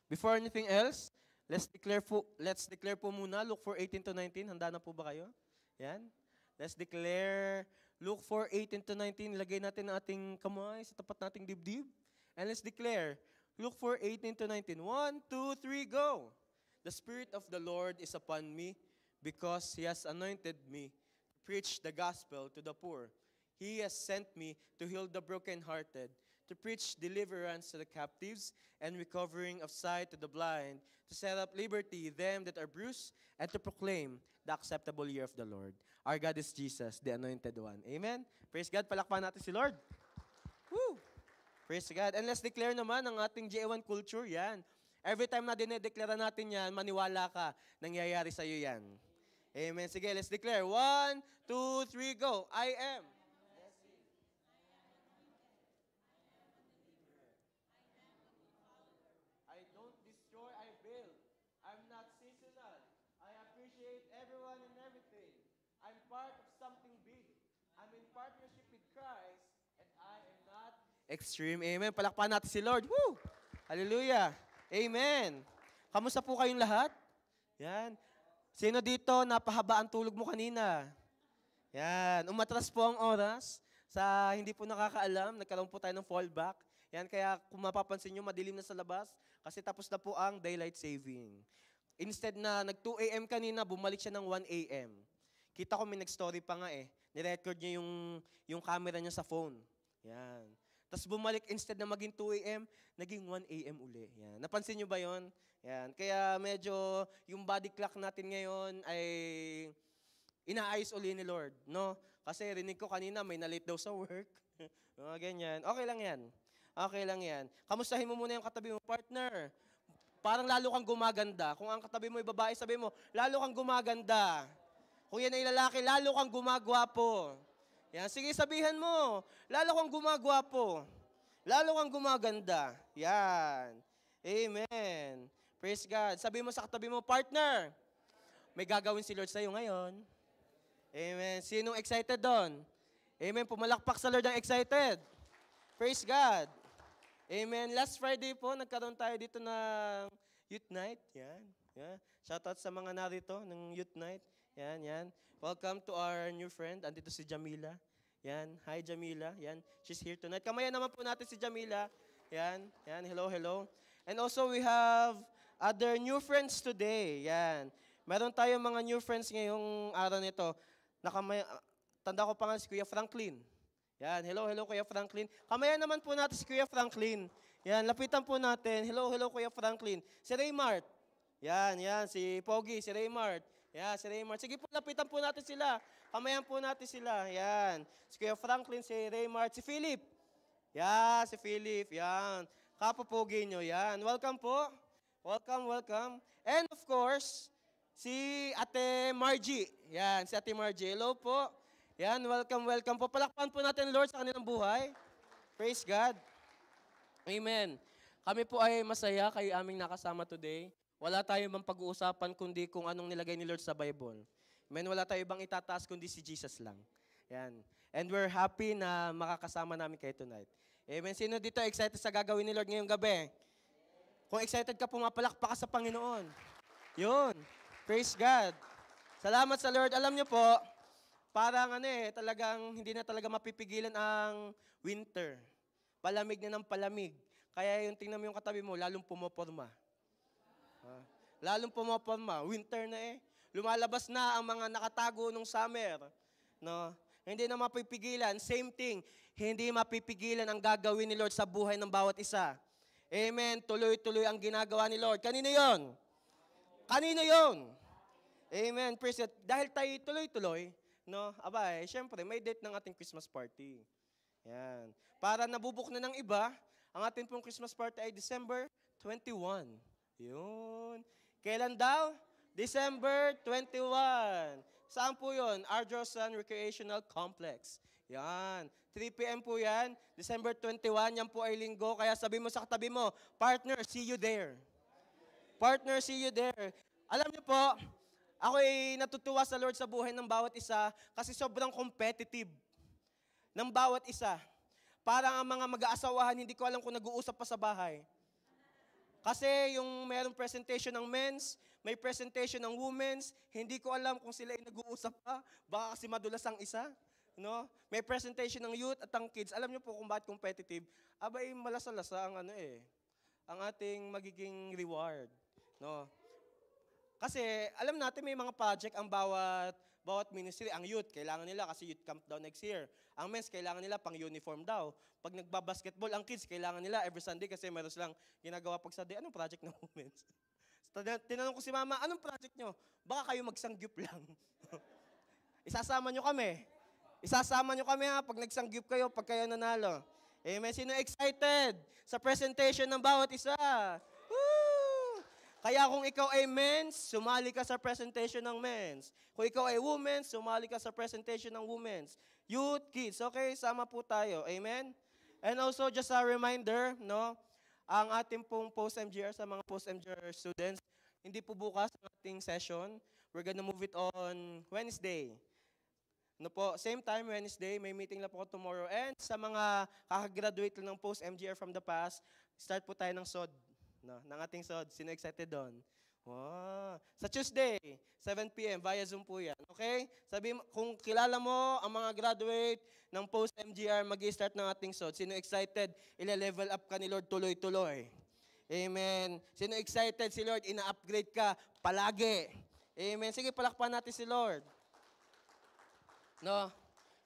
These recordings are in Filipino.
Before anything else, let's declare po muna Luke 4:18 to 19. Handa na po ba kayo? Yan. Let's declare Luke 4:18 to 19. Ilagay natin ang ating kamay sa tapat nating dibdib. And let's declare Luke 4:18 to 19. 1, 2, 3, go! The Spirit of the Lord is upon me because He has anointed me to preach the gospel to the poor. He has sent me to heal the brokenhearted, to preach deliverance to the captives and recovering of sight to the blind, to set up liberty them that are bruised, and to proclaim the acceptable year of the Lord. Our God is Jesus, the Anointed One. Amen? Praise God. Palakpakan natin si Lord. Woo! Praise God. And let's declare naman ang ating J1 culture. Yan. Every time na dinedeklara natin yan, maniwala ka, nangyayari sa'yo yan. Amen. Sige, let's declare. 1, 2, 3, go. I am. I don't destroy, I build. I'm not seasonal. I appreciate everyone and everything. I'm part of something big. I'm in partnership with Christ, and I am not extreme. Amen. Palakpakan natin si Lord. Woo! Hallelujah. Amen. Kamusta po kayong lahat? Yan. Sino dito napahaba ang tulog mo kanina? Yan. Umatras po ang oras. Sa hindi po nakakaalam, nagkaroon po tayo ng fallback. Yan, kaya kung mapapansin nyo, madilim na sa labas kasi tapos na po ang daylight saving. Instead na nag-2 a.m. kanina, bumalik siya ng 1 a.m. Kita ko may nag-story pa nga eh. Nirecord niya yung camera niya sa phone. Yan. Tapos bumalik, instead na maging 2 a.m., naging 1 a.m. uli. Yan. Napansin nyo ba yon? Yan. Kaya medyo yung body clock natin ngayon ay inaayos uli ni Lord. No? Kasi rinig ko kanina may na-late daw sa work. Ganyan. Okay lang yan. Okay lang yan. Kamustahin mo muna yung katabi mo, partner. Parang lalo kang gumaganda. Kung ang katabi mo ay babae, sabi mo, lalo kang gumaganda. Kung yan ay lalaki, lalo kang gumagwapo. Yan, sige sabihan mo, lalo kang gumagwapo. Lalo kang gumaganda. Yan. Amen. Praise God. Sabi mo sa katabi mo, partner, may gagawin si Lord sa'yo ngayon. Amen. Sinong excited doon? Amen. Pumalakpak sa Lord ang excited. Praise God. Amen. Last Friday po, nagkaroon tayo dito ng Youth Night. Yan. Yan. Shoutout sa mga narito ng Youth Night. Yan, yan. Welcome to our new friend. Andito si Jamila. Yan. Hi, Jamila. Yan. She's here tonight. Kamayan naman po natin si Jamila. Yan. Yan. Hello, hello. And also, we have other new friends today. Yan. Meron tayong mga new friends ngayong araw nito. Tanda ko pa nga si Kuya Franklin. Yan. Hello, hello, Kuya Franklin. Kamayan naman po natin si Kuya Franklin. Yan. Lapitan po natin. Hello, hello, Kuya Franklin. Si Raymart. Yan, yan. Si Pogi, si Raymart. Yan, si Raymart. Sige po, lapitan po natin sila. Kamayan po natin sila. Yan. Si Kuya Franklin, si Raymart, si Philip. Yan, si Philip. Yan. Kapopogi nyo. Yan. Welcome po. Welcome, welcome. And of course, si Ate Margie. Yan, si Ate Margie. Hello po. Yan, welcome, welcome po. Palakpan po natin, Lord, sa kanilang buhay. Praise God. Amen. Kami po ay masaya kayo aming nakasama today. Wala tayo ibang pag-uusapan kundi kung anong nilagay ni Lord sa Bible. Amen. Wala tayo ibang itataas kundi si Jesus lang. Yan. And we're happy na makakasama namin kayo tonight. Amen. Sino dito excited sa gagawin ni Lord ngayong gabi? Kung excited ka, pumapalakpak ka sa Panginoon. Yun. Praise God. Salamat sa Lord. Alam niyo po, parang talagang hindi na talaga mapipigilan ang winter. Palamig na ng palamig. Kaya yung tingnan mo yung katabi mo, lalong pumoporma. Lalong pumoporma. Winter na eh. Lumalabas na ang mga nakatago nung summer. No? Hindi na mapipigilan. Same thing. Hindi mapipigilan ang gagawin ni Lord sa buhay ng bawat isa. Amen. Tuloy-tuloy ang ginagawa ni Lord. Kanino yon? Kanino yon? Amen. Praise God. Dahil tayo tuloy-tuloy, no? Aba, syempre, may date ng ating Christmas party. Yan. Para nabubuk na ng iba, ang ating pong Christmas party ay December 21. Yun. Kailan daw? December 21. Saan po yun? Ardrossan Recreational Complex. Yan. 3 p.m. po yan. December 21. Yan po ay linggo. Kaya sabi mo sa katabi mo, partner, see you there. Partner, see you there. Alam niyo po, ako ay natutuwa sa Lord sa buhay ng bawat isa kasi sobrang competitive ng bawat isa. Parang ang mga mag-aasawahan, hindi ko alam kung nag-uusap pa sa bahay. Kasi yung mayroong presentation ng men's, may presentation ng women's, hindi ko alam kung sila ay nag-uusap pa, baka kasi madulas ang isa. No? May presentation ng youth at ang kids. Alam niyo po kung bakit competitive? Abay, malasa-lasa ang ang ating magiging reward. No? Kasi alam natin may mga project ang bawat ministry. Ang youth, kailangan nila kasi youth camp daw next year. Ang men's, kailangan nila pang uniform daw. Pag nagbabasketball, ang kids, kailangan nila every Sunday kasi meron silang ginagawa pag Sunday. Anong project ng women's? Tinanong ko si mama, anong project nyo? Baka kayo magsangyup lang. Isasama nyo kami. Isasama nyo kami ha, pag nagsangyup kayo, pag kayo nanalo. Amen. Sino excited sa presentation ng bawat isa? Woo! Kaya kung ikaw ay men's, sumali ka sa presentation ng men's. Kung ikaw ay women's, sumali ka sa presentation ng women's. Youth, kids, okay? Sama po tayo. Amen? And also, just a reminder, no? Ang ating pong post-MGR sa mga post-MGR students, hindi po bukas ang ating session. We're gonna move it on Wednesday. No po, same time, Wednesday, may meeting na po ko tomorrow. And sa mga kakagraduate lang ng post-MGR from the past, start po tayo ng SOD. No, ng ating SOD. Sino excited doon? Wow. Sa Tuesday, 7 p.m., via Zoom po yan. Okay? Sabi mo, kung kilala mo ang mga graduate ng post-MGR, mag-start ng ating SOD. Sino excited? Ile-level up ka ni Lord tuloy-tuloy. Amen. Sino excited si Lord? Ina-upgrade ka palagi. Amen. Sige, palakpan natin si Lord. No,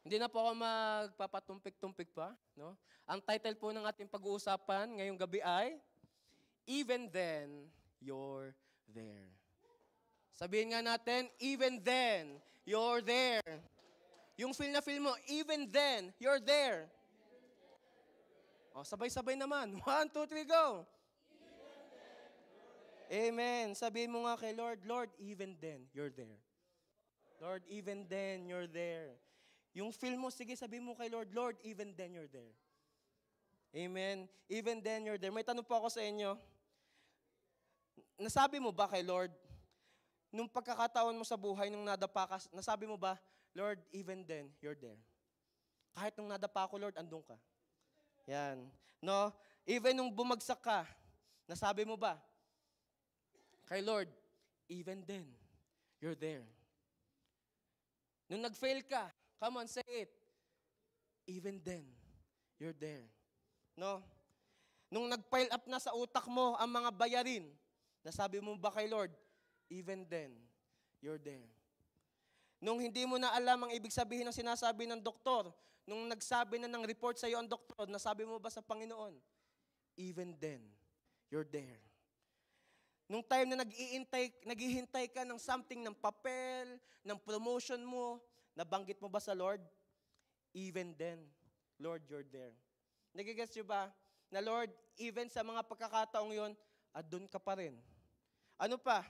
hindi na po ako magpapatumpik-tumpik pa. No? Ang title po ng ating pag-uusapan ngayong gabi ay, Even Then, You're There. Sabihin nga natin, even then, you're there. Yung feel na feel mo, even then, you're there. O, sabay-sabay naman. 1, 2, 3, go. Amen. Sabihin mo nga kay Lord, Lord, even then, you're there. Lord, even then, you're there. Yung feel mo, sige, sabihin mo kay Lord, Lord, even then, you're there. Amen. Even then, you're there. May tanong po ako sa inyo. Nasabi mo ba kay Lord, nung pagkakataon mo sa buhay, nung nadapa ka, nasabi mo ba, Lord, even then, you're there. Kahit nung nadapa ko, Lord, andun ka. Yan. No? Even nung bumagsak ka, nasabi mo ba, kay Lord, even then, you're there. Nung nag-fail ka, come on, say it. Even then, you're there. No? Nung nag-pile up na sa utak mo ang mga bayarin, nasabi mo ba kay Lord, even then, you're there. Nung hindi mo na alam ang ibig sabihin ng sinasabi ng doktor, nung nagsabi na ng report sa iyo ang doktor, nasabi mo ba sa Panginoon, even then, you're there. Nung time na naghihintay ka ng something, ng papel, ng promotion mo, nabanggit mo ba sa Lord? Even then, Lord, you're there. Nagigets nyo ba? Na Lord, even sa mga pagkakataong yon, doon ka pa rin. Ano pa?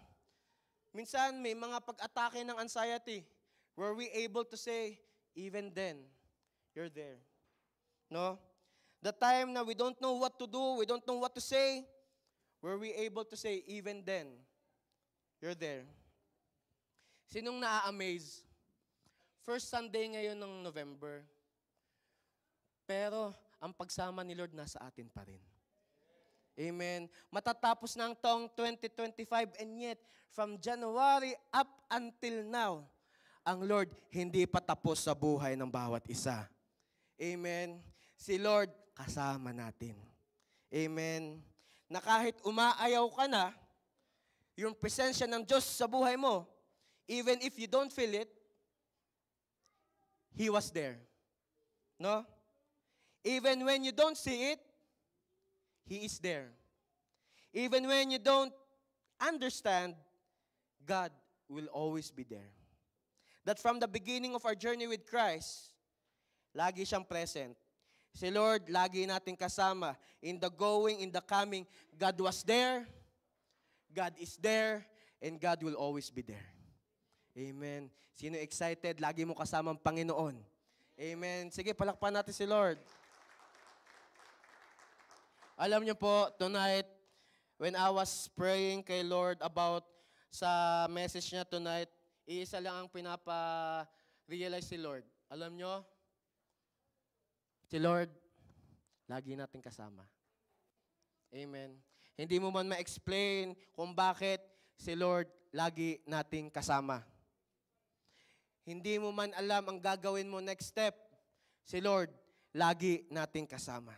Minsan may mga pag-atake ng anxiety. Were we able to say, even then, you're there? No? The time na we don't know what to do, we don't know what to say, were we able to say, even then, you're there? Sinong naa-amaze? First Sunday ngayon ng November. Pero ang pagsama ni Lord nasa atin pa rin. Amen. Matatapos na ang taong 2025 and yet, from January up until now, ang Lord hindi pa tapos sa buhay ng bawat isa. Amen. Si Lord kasama natin. Amen. Na kahit umaayaw ka na, yung presensya ng Diyos sa buhay mo, even if you don't feel it, He was there. No? Even when you don't see it, He is there. Even when you don't understand, God will always be there. That from the beginning of our journey with Christ, lagi siyang present. Si Lord, lagi natin kasama. In the going, in the coming, God was there, God is there, and God will always be there. Amen. Sino excited? Lagi mo kasama ang Panginoon. Amen. Sige, palakpan natin si Lord. Alam niyo po, tonight, when I was praying kay Lord about sa message niya tonight, iisa lang ang pinapa-realize si Lord. Alam niyo, si Lord, lagi natin kasama. Amen. Hindi mo man ma-explain kung bakit si Lord lagi nating kasama. Hindi mo man alam ang gagawin mo next step, si Lord lagi nating kasama.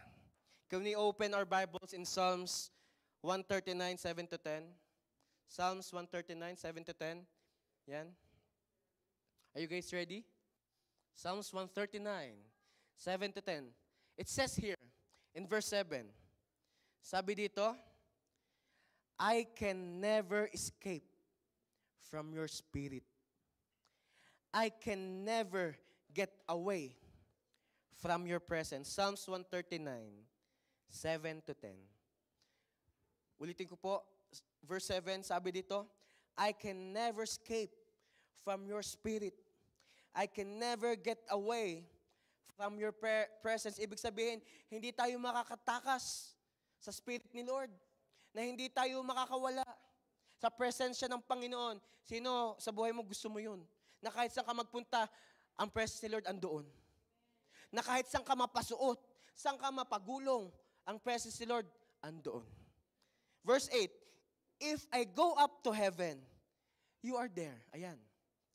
Can we open our Bibles in Psalms 139, 7 to 10? Psalms 139, 7 to 10. Yan. Are you guys ready? Psalms 139, 7 to 10. It says here, in verse 7, sabi dito, I can never escape from your spirit. I can never get away from your presence. Psalms 139, 7 to 10. Ulitin ko po, verse 7, sabi dito, I can never escape from your spirit. I can never get away from your presence. Ibig sabihin, hindi tayo makakatakas sa spirit ni Lord. Na hindi tayo makakawala sa presensya ng Panginoon. Sino sa buhay mo gusto mo yun? Na kahit saan ka magpunta, ang presence ni Lord andoon. Na kahit saan ka mapasuot, saan ka mapagulong, ang presence ni Lord andoon. Verse 8, if I go up to heaven, you are there. Ayan.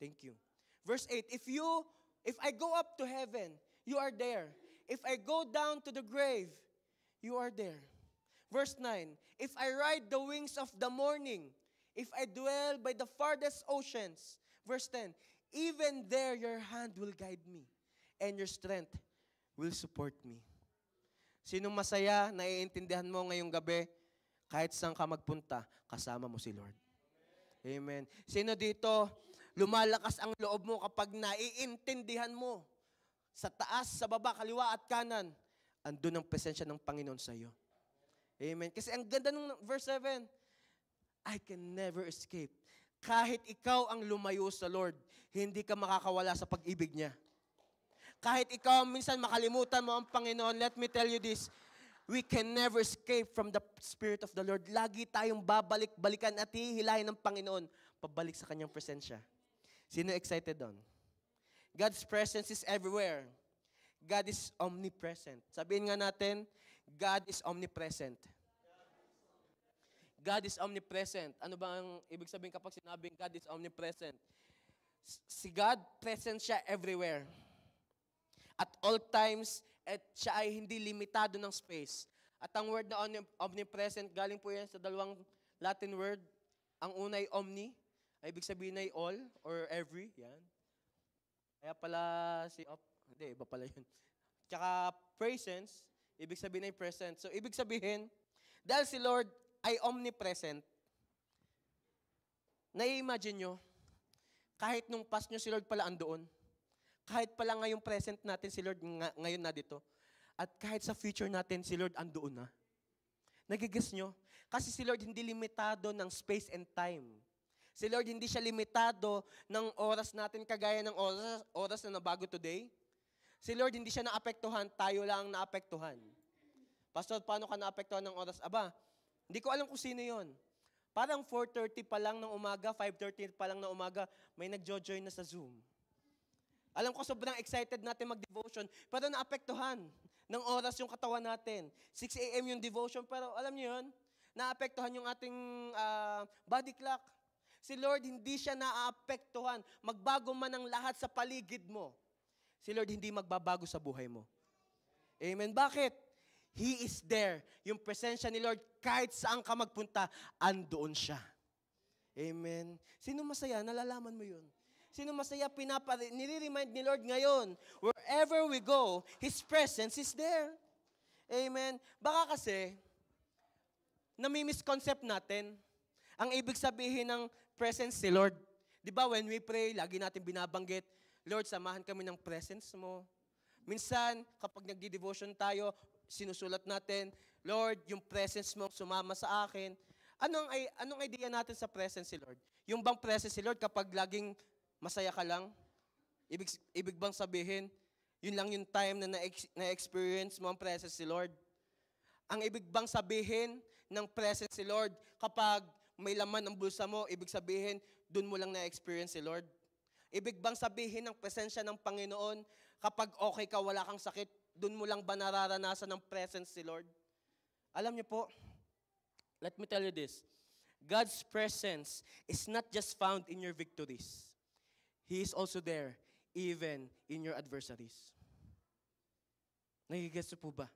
Thank you. Verse 8, if I go up to heaven, you are there. If I go down to the grave, you are there. Verse 9, if I ride the wings of the morning, if I dwell by the farthest oceans. Verse 10, even there your hand will guide me, and your strength will support me. Sinong masaya, naiintindihan mo ngayong gabi, kahit saan ka magpunta, kasama mo si Lord. Amen. Sino dito, lumalakas ang loob mo kapag naiintindihan mo, sa taas, sa baba, kaliwa at kanan, andun ang presensya ng Panginoon sa iyo. Amen. Kasi ang ganda ng verse 7, I can never escape. Kahit ikaw ang lumayo sa Lord, hindi ka makakawala sa pag-ibig niya. Kahit ikaw minsan makalimutan mo ang Panginoon, let me tell you this, we can never escape from the Spirit of the Lord. Lagi tayong babalik-balikan at hihilahin ng Panginoon pabalik sa kanyang presensya. Sino excited doon? God's presence is everywhere. God is omnipresent. Sabihin nga natin, God is omnipresent. God is omnipresent. Ano ba ang ibig sabihin kapag sinabing God is omnipresent? Si God, present siya everywhere. At all times, at siya ay hindi limitado ng space. At ang word na omnipresent, galing po yan sa dalawang Latin word. Ang una ay omni, ay ibig sabihin ay all or every. Yan. Kaya pala hindi, iba pala yun. Tsaka presence, ibig sabihin ay present. So, ibig sabihin, dahil si Lord ay omnipresent, nai-imagine nyo, kahit nung past nyo si Lord pala andoon, kahit pala ngayong present natin si Lord ngayon na dito, at kahit sa future natin si Lord andoon na. Nagigess nyo? Kasi si Lord hindi limitado ng space and time. Si Lord hindi siya limitado ng oras natin kagaya ng oras na nabago today. Si Lord hindi siya naapektuhan, tayo lang naapektuhan. Pastor, paano ka naapektuhan ng oras? Aba, hindi ko alam kung sino yon. Parang 4:30 pa lang ng umaga, 5:30 pa lang ng umaga, may nagjo-join na sa Zoom. Alam ko sobrang excited natin mag-devotion, pero naapektuhan ng oras yung katawan natin. 6 a.m. yung devotion, pero alam niyo yun, naapektuhan yung ating body clock. Si Lord hindi siya naapektuhan. Magbago man ang lahat sa paligid mo, si Lord hindi magbabago sa buhay mo. Amen. Bakit? He is there. Yung presensya ni Lord, kahit saan ka magpunta, andoon siya. Amen. Sino masaya? Nalalaman mo yun. Sino masaya? Nire-remind ni Lord ngayon, wherever we go, His presence is there. Amen. Baka kasi, nami-misconcept natin ang ibig sabihin ng presence ni Lord. Di ba, when we pray, lagi natin binabanggit, Lord, samahan kami ng presence mo. Minsan, kapag nagdi-devotion tayo, sinusulat natin, Lord, yung presence mo sumama sa akin. Anong idea natin sa presence si Lord? Yung bang presence si Lord kapag laging masaya ka lang? Ibig bang sabihin, yun lang yung time na na-experience mo ang presence si Lord? Ang ibig bang sabihin ng presence si Lord kapag may laman ang bulsa mo, ibig sabihin, dun mo lang na-experience si Lord? Ibig bang sabihin ng presensya ng Panginoon kapag okay ka, wala kang sakit, dun mo lang ba nararanasan ng presence si Lord? Alam niyo po, Let me tell you this. God's presence is not just found in your victories. He is also there, even in your adversaries. Nagigets po ba?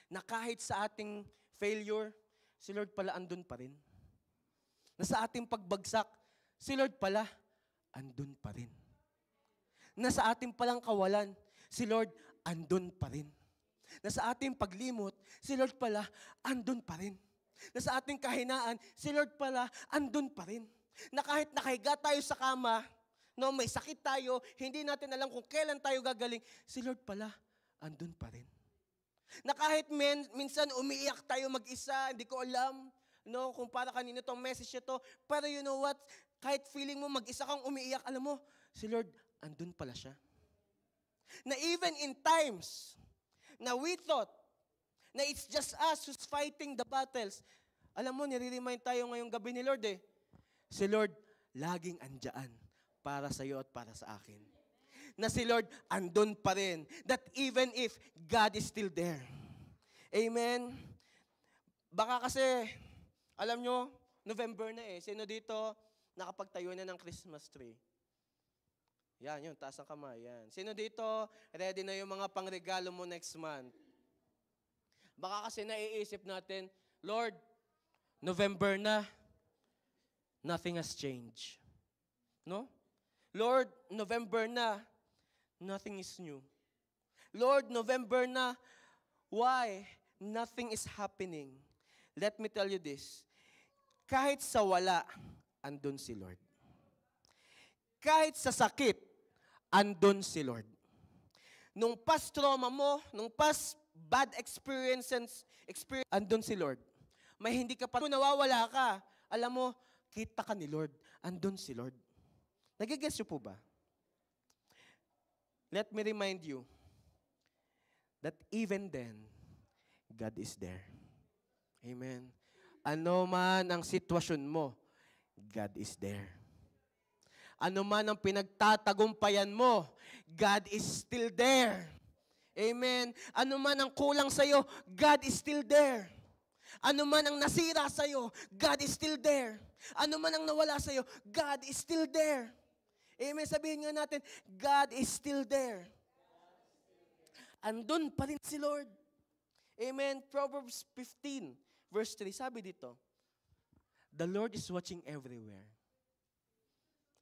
Na kahit sa ating failure, si Lord pala andun pa rin. Na sa ating pagbagsak, si Lord pala andun pa rin. Na sa ating palang kawalan, si Lord andun pa rin. Na sa ating paglimot, si Lord pala andun pa rin. Na sa ating kahinaan, si Lord pala andun pa rin. Na kahit nakahiga tayo sa kama, no, may sakit tayo, hindi natin alam kung kailan tayo gagaling, si Lord pala andun pa rin. Na kahit minsan umiiyak tayo mag-isa, hindi ko alam, no, kung para kanino tong message ito, pero you know what, kahit feeling mo mag-isa kang umiiyak, alam mo, si Lord andun pala siya. Na even in times na we thought na it's just us who's fighting the battles. Alam mo, nire-remind tayo ngayong gabi ni Lord eh. Si Lord, laging andyan para sa iyo at para sa akin. Na si Lord, andun pa rin. That even if God is still there. Amen? Baka kasi, alam nyo, November na eh. Sino dito nakapagtayo na ng Christmas tree? Yan, yun, taas ang kamay. Yan. Sino dito, ready na yung mga pangregalo mo next month? Baka kasi naiisip natin, Lord, November na, nothing has changed. No? Lord, November na, nothing is new. Lord, November na, why? Nothing is happening. Let me tell you this, kahit sa wala, andun si Lord. Kahit sa sakit, andun si Lord. Nung past trauma mo, nung past bad experiences, andun si Lord. May hindi ka pa, kung nawawala ka, alam mo, kita ka ni Lord. Andun si Lord. Nagigets niyo po ba? Let me remind you that even then, God is there. Amen. Ano man ang sitwasyon mo, God is there. Ano man ang pinagtatagumpayan mo, God is still there. Amen. Ano man ang kulang sa'yo, God is still there. Ano man ang nasira sa'yo, God is still there. Ano man ang nawala sa'yo, God is still there. Amen. Sabihin nga natin, God is still there. Andun pa rin si Lord. Amen. Proverbs 15, verse 3, sabi dito, the Lord is watching everywhere.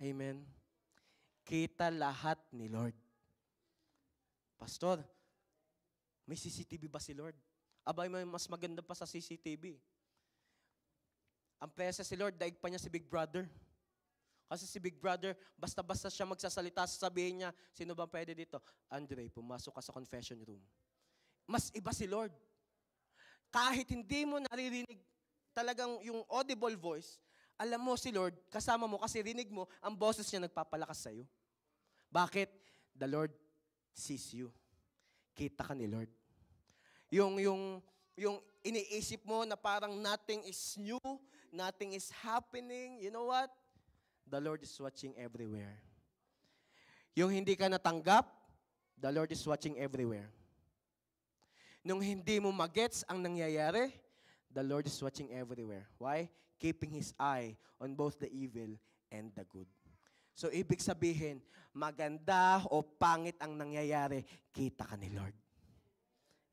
Amen. Kita lahat ni Lord. Pastor, may CCTV ba si Lord? Abay, may mas maganda pa sa CCTV. Ang presa si Lord, daig pa niya si Big Brother. Kasi si Big Brother, basta-basta siya magsasalita, sasabihin niya, sino ba pwede dito? Andre, pumasok ka sa confession room. Mas iba si Lord. Kahit hindi mo naririnig talagang yung audible voice, alam mo si Lord, kasama mo kasi rinig mo, ang boses niya nagpapalakas sa'yo. Bakit? The Lord sees you. Kita ka ni Lord. Yung iniisip mo na parang nothing is new, nothing is happening, you know what? The Lord is watching everywhere. Yung hindi ka natanggap, the Lord is watching everywhere. Nung hindi mo magets ang nangyayari, the Lord is watching everywhere. Why? Keeping His eye on both the evil and the good. So, ibig sabihin, maganda o pangit ang nangyayari, kita ka ni Lord.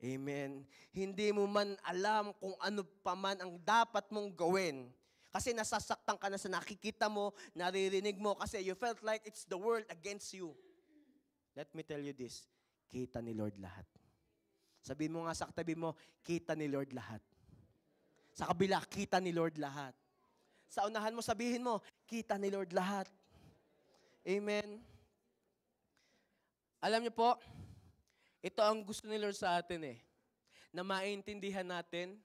Amen. Hindi mo man alam kung ano pa man ang dapat mong gawin. Kasi nasasaktan ka na sa nakikita mo, naririnig mo, kasi you felt like it's the world against you. Let me tell you this, kita ni Lord lahat. Sabihin mo nga sa katabi mo, kita ni Lord lahat. Sa kabila, kita ni Lord lahat. Sa unahan mo, sabihin mo, kita ni Lord lahat. Amen. Alam niyo po, ito ang gusto ni Lord sa atin eh. Na maintindihan natin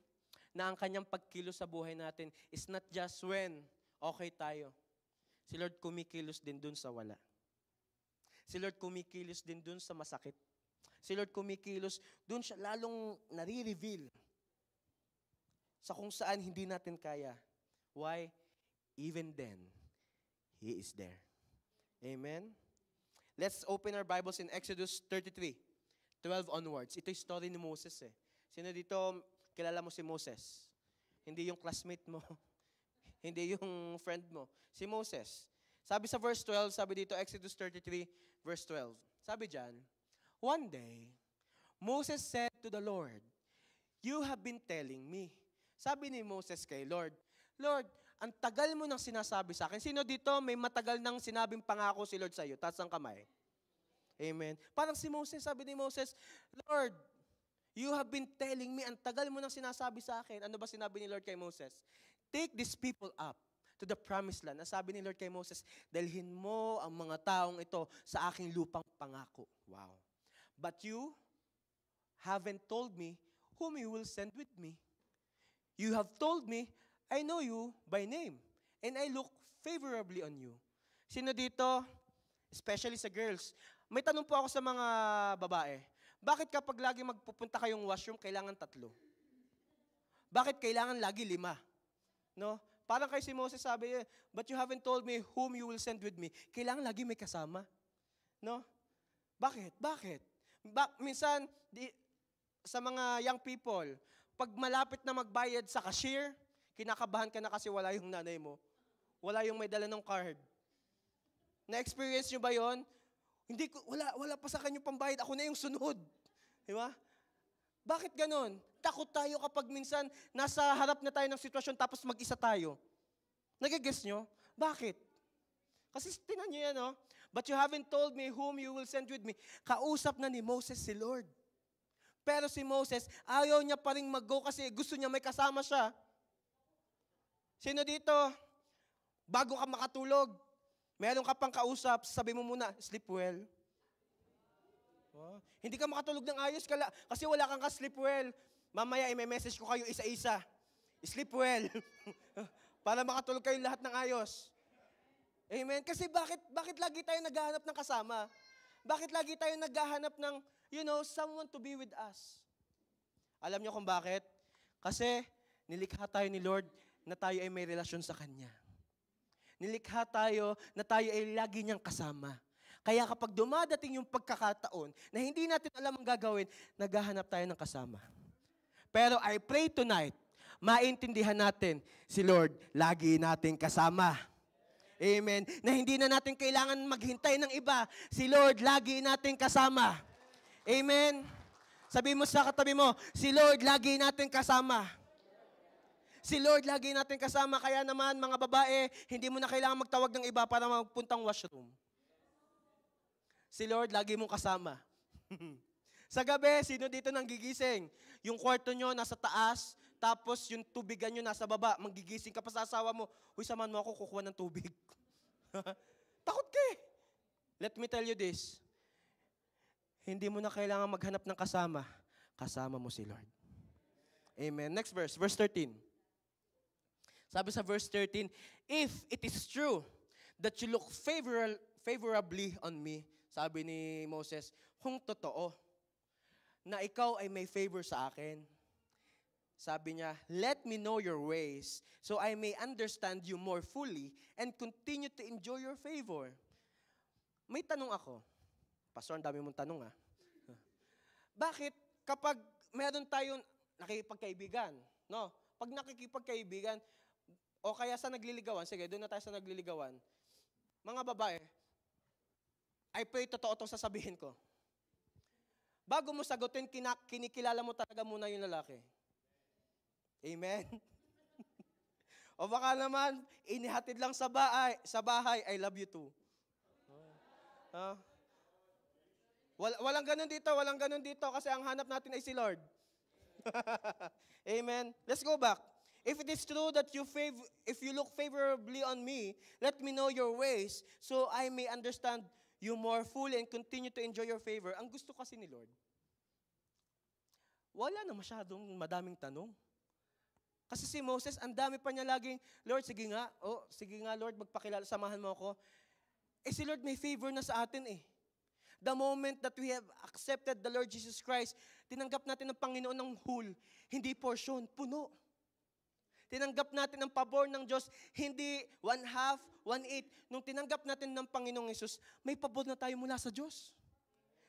na ang kanyang pagkilos sa buhay natin is not just when okay tayo. Si Lord kumikilos din dun sa wala. Si Lord kumikilos din dun sa masakit. Si Lord kumikilos, dun siya lalong nare-reveal sa kung saan hindi natin kaya. Why? Even then, He is there. Amen? Let's open our Bibles in Exodus 33, 12 onwards. Ito yung story ni Moses eh. Sino dito kilala mo si Moses? Hindi yung classmate mo. Hindi yung friend mo. Si Moses. Sabi sa verse 12, sabi dito, Exodus 33, verse 12. Sabi dyan, one day, Moses said to the Lord, "You have been telling me." Sabi ni Moses kay Lord, "Lord, ang tagal mo nang sinasabi sa akin." Sino dito may matagal nang sinabing pangako si Lord sa iyo? Taas ang kamay. Amen. Parang si Moses, sabi ni Moses, "Lord, you have been telling me, ang tagal mo nang sinasabi sa akin." Ano ba sinabi ni Lord kay Moses? "Take these people up to the promised land." Ang sabi ni Lord kay Moses, dalhin mo ang mga taong ito sa aking lupang pangako. Wow. But you haven't told me whom you will send with me. You have told me, I know you by name, and I look favorably on you. Sino dito, especially sa girls, may tanong po ako sa mga babae. Bakit kapag lagi magpupunta kayong washroom, kailangan 3? Bakit kailangan lagi 5? No? Parang kay si Moses sabi, but you haven't told me whom you will send with me. Kailangan lagi may kasama. No? Bakit? Minsan, sa mga young people, pag malapit na magbayad sa cashier, kinakabahan ka na kasi wala yung nanay mo. Wala yung may dala ng card. Na-experience nyo ba yon? Wala pa sa kanya pambayad, ako na yung sunod. Di ba? Bakit ganon? Takot tayo kapag minsan nasa harap na tayo ng sitwasyon tapos mag-isa tayo. Nagigess nyo? Bakit? Kasi tinan nyo yan, no? But you haven't told me whom you will send with me. Kausap na ni Moses si Lord. Pero si Moses, ayaw niya pa rin mag-go kasi gusto niya may kasama siya. Sino dito? Bago ka makatulog, meron ka pang kausap, sabi mo muna, sleep well. Oh, hindi ka makatulog ng ayos kasi wala kang ka-sleep well. Mamaya, may message ko kayo isa-isa. Sleep well. Para makatulog kayo lahat ng ayos. Amen? Kasi bakit lagi tayo naghahanap ng kasama? Bakit lagi tayo naghahanap ng, someone to be with us? Alam niyo kung bakit? Kasi nilikha tayo ni Lord na tayo ay may relasyon sa Kanya. Nilikha tayo na tayo ay lagi niyang kasama. Kaya kapag dumadating yung pagkakataon na hindi natin alam ang gagawin, naghahanap tayo ng kasama. Pero I pray tonight, maintindihan natin si Lord, lagi nating kasama. Amen. Na hindi na natin kailangan maghintay ng iba. Si Lord, lagi nating kasama. Amen. Sabi mo sa katabi mo, si Lord, lagi nating kasama. Si Lord, lagi nating kasama. Kaya naman, mga babae, hindi mo na kailangan magtawag ng iba para magpuntang washroom. Si Lord, lagi mong kasama. Sa gabi, sino dito nang gigising? Yung kwarto nyo nasa taas, tapos yung tubigan nyo nasa baba, magigising ka pa sa asawa mo, "Uy, samahan mo ako, kukuha ng tubig." Takot ka eh. Let me tell you this. Hindi mo na kailangan maghanap ng kasama. Kasama mo si Lord. Amen. Next verse, verse 13. Sabi sa verse 13, "If it is true that you look favorably on me," sabi ni Moses, kung totoo na ikaw ay may favor sa akin, sabi niya, "Let me know your ways so I may understand you more fully and continue to enjoy your favor." May tanong ako. Pastor, ang dami mong tanong ha. Bakit kapag meron tayong nakikipagkaibigan, no? Pag nakikipagkaibigan, o kaya sa nagliligawan, sige, doon na tayo sa nagliligawan. Mga babae, I pray totoo itong sasabihin ko. Bago mo sagutin, kinikilala mo talaga muna yung lalaki. Amen? O baka naman, inihatid lang sa bahay, "I love you too." Walang ganun dito kasi ang hanap natin ay si Lord. Amen? Let's go back. If it is true that if you look favorably on me, let me know your ways so I may understand you more fully and continue to enjoy your favor. Ang gusto kasi ni Lord, wala na masyadong madaming tanong. Kasi si Moses, ang dami pa niya laging, "Lord, sige nga Lord, magpakilala, samahan mo ako." Si Lord may favor na sa atin eh. The moment that we have accepted the Lord Jesus Christ, tinanggap natin ng Panginoon ng whole, hindi portion, puno. Tinanggap natin ang pabor ng Diyos, hindi 1/2, 1/8. Nung tinanggap natin ng Panginoong Yesus, may pabor na tayo mula sa Diyos.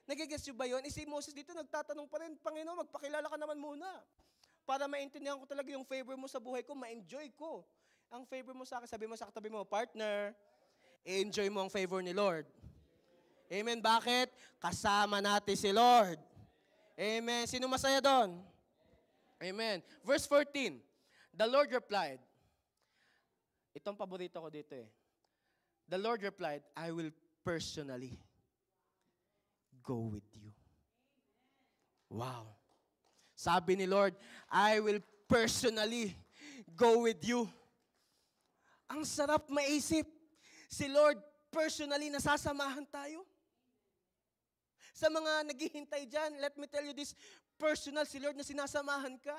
Nagigets nyo ba yun? Si Moses dito nagtatanong pa rin, "Panginoon, magpakilala ka naman muna. para maintindihan ko talaga yung favor mo sa buhay ko, ma-enjoy ko. Ang favor mo sa akin, sabi mo sa katabi mo, partner, enjoy mo ang favor ni Lord. Amen. Bakit? Kasama natin si Lord. Amen. Sino masaya doon? Amen. Verse 14. The Lord replied. Itong paborito ko dito eh. The Lord replied, I will personally go with you. Wow. Sabi ni Lord, I will personally go with you. Ang sarap maisip. Si Lord personally nasasamahan tayo. Sa mga naghihintay dyan, let me tell you this, personal si Lord na sinasamahan ka.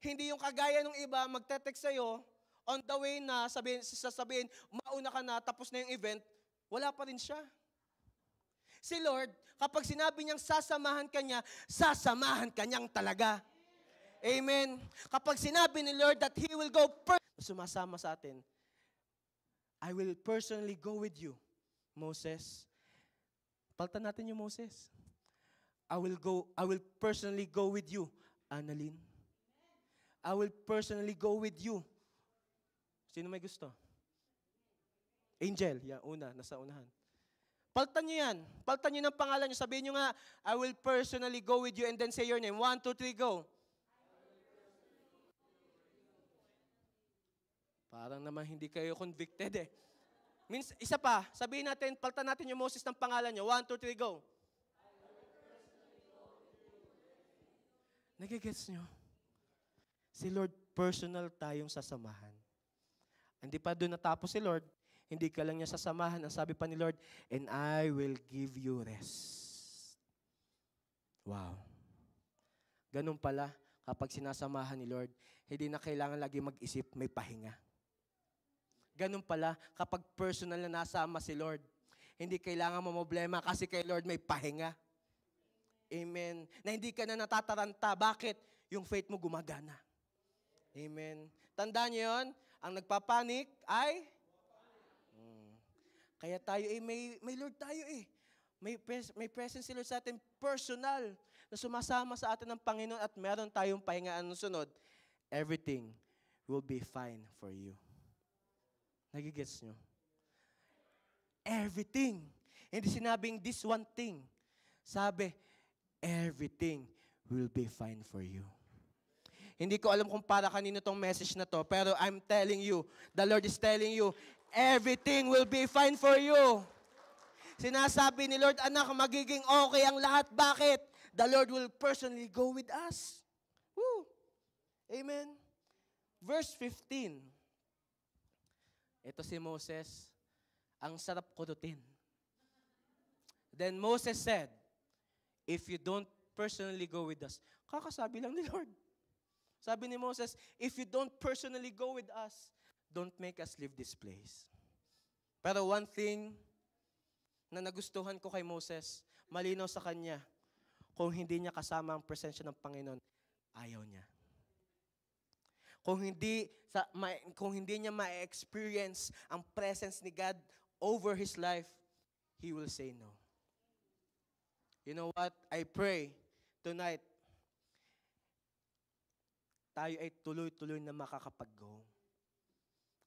Hindi yung kagaya ng iba, magte-text sa'yo, on the way na, sasabihin, mauna ka na, tapos na yung event, wala pa rin siya. Si Lord, kapag sinabi niyang sasamahan ka niyang talaga. Amen. Kapag sinabi ni Lord that He will go sumasama sa atin, I will personally go with you, Moses. Paltan natin yung Moses. I will personally go with you, Annalyn. I will personally go with you. Sino may gusto? Angel, yan, una, nasa unahan. Paltan nyo yan. Paltan nyo ng pangalan nyo. Sabihin nyo nga, I will personally go with you and then say your name. 1, 2, 3, go. Parang naman hindi kayo convicted eh. Means, isa pa, sabihin natin, paltan natin yung Moses ng pangalan nyo. 1, 2, 3, go. Nagigets nyo? Si Lord, personal tayong sasamahan. Hindi pa doon natapos si Lord, hindi ka lang niya sasamahan. Ang sabi pa ni Lord, and I will give you rest. Wow. Ganun pala, kapag sinasamahan ni Lord, hindi na kailangan lagi mag-isip, may pahinga. Ganun pala, kapag personal na nasama si Lord, hindi kailangan mamblema kasi kay Lord may pahinga. Amen. Na hindi ka na natataranta. Bakit? Yung faith mo gumagana. Amen. Tandaan niyo yun, ang nagpapanik ay kaya tayo may Lord tayo eh. May presence si Lord sa atin personal na sumasama sa atin ng Panginoon at meron tayong pahingaan ng sunod. Everything will be fine for you. Nagigets nyo? Everything. Hindi sinabing this one thing. Sabi, everything will be fine for you. Hindi ko alam kung para kanino tong message na to, pero I'm telling you, the Lord is telling you, everything will be fine for you. Sinasabi ni Lord, anak, magiging okay ang lahat. Bakit? The Lord will personally go with us. Woo! Amen. Verse 15. Ito si Moses, ang sarap kudutin. Then Moses said, if you don't personally go with us, kakasabi lang ni Lord. Sabi ni Moses, if you don't personally go with us, don't make us leave this place. Pero one thing na nagustuhan ko kay Moses, malinaw sa kanya, kung hindi niya kasama ang presensya ng Panginoon, ayaw niya. Kung hindi niya ma-experience ang presence ni God over his life, he will say no. You know what? I pray tonight, tayo ay tuloy-tuloy na makakapag-go.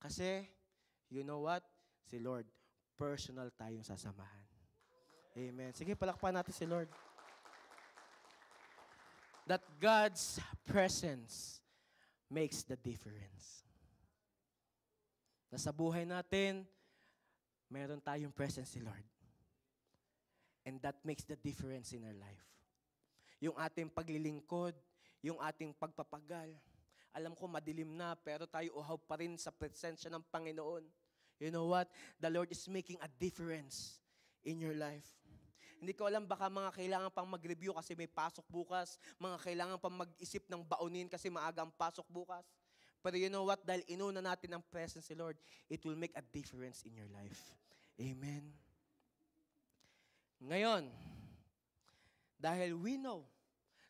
Kasi, you know what? Si Lord, personal tayong sasamahan. Amen. Sige, palakpan natin si Lord. That God's presence makes the difference. Na sa buhay natin, meron tayong presence si Lord. And that makes the difference in our life. Yung ating paglilingkod, yung ating pagpapagal. Alam ko madilim na, pero tayo uhaw pa rin sa presensya ng Panginoon. You know what? The Lord is making a difference in your life. Hindi ko alam, baka mga kailangan pang mag-review kasi may pasok bukas. Mga kailangan pang mag-isip ng baunin kasi maaga ang pasok bukas. Pero you know what? Dahil inuna natin ang presence si Lord, it will make a difference in your life. Amen. Ngayon, dahil we know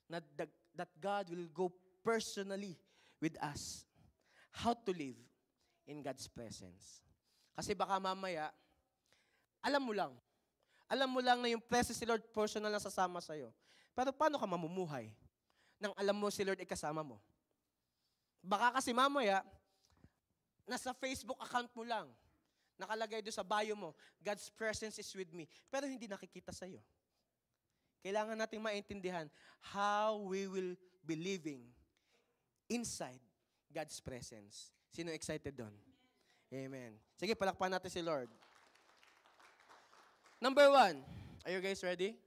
that God will go personally with us, how to live in God's presence. Kasi baka mamaya, alam mo lang na yung presence ni Lord personal na sasama sa'yo. Pero paano ka mamumuhay? nang alam mo si Lord ay kasama mo. Baka kasi mamaya, nasa Facebook account mo lang, nakalagay doon sa bio mo, God's presence is with me, pero hindi nakikita sa'yo. Kailangan nating maintindihan how we will be living inside God's presence. Sino excited doon? Amen. Sige, palakpan natin si Lord. Number 1. Are you guys ready?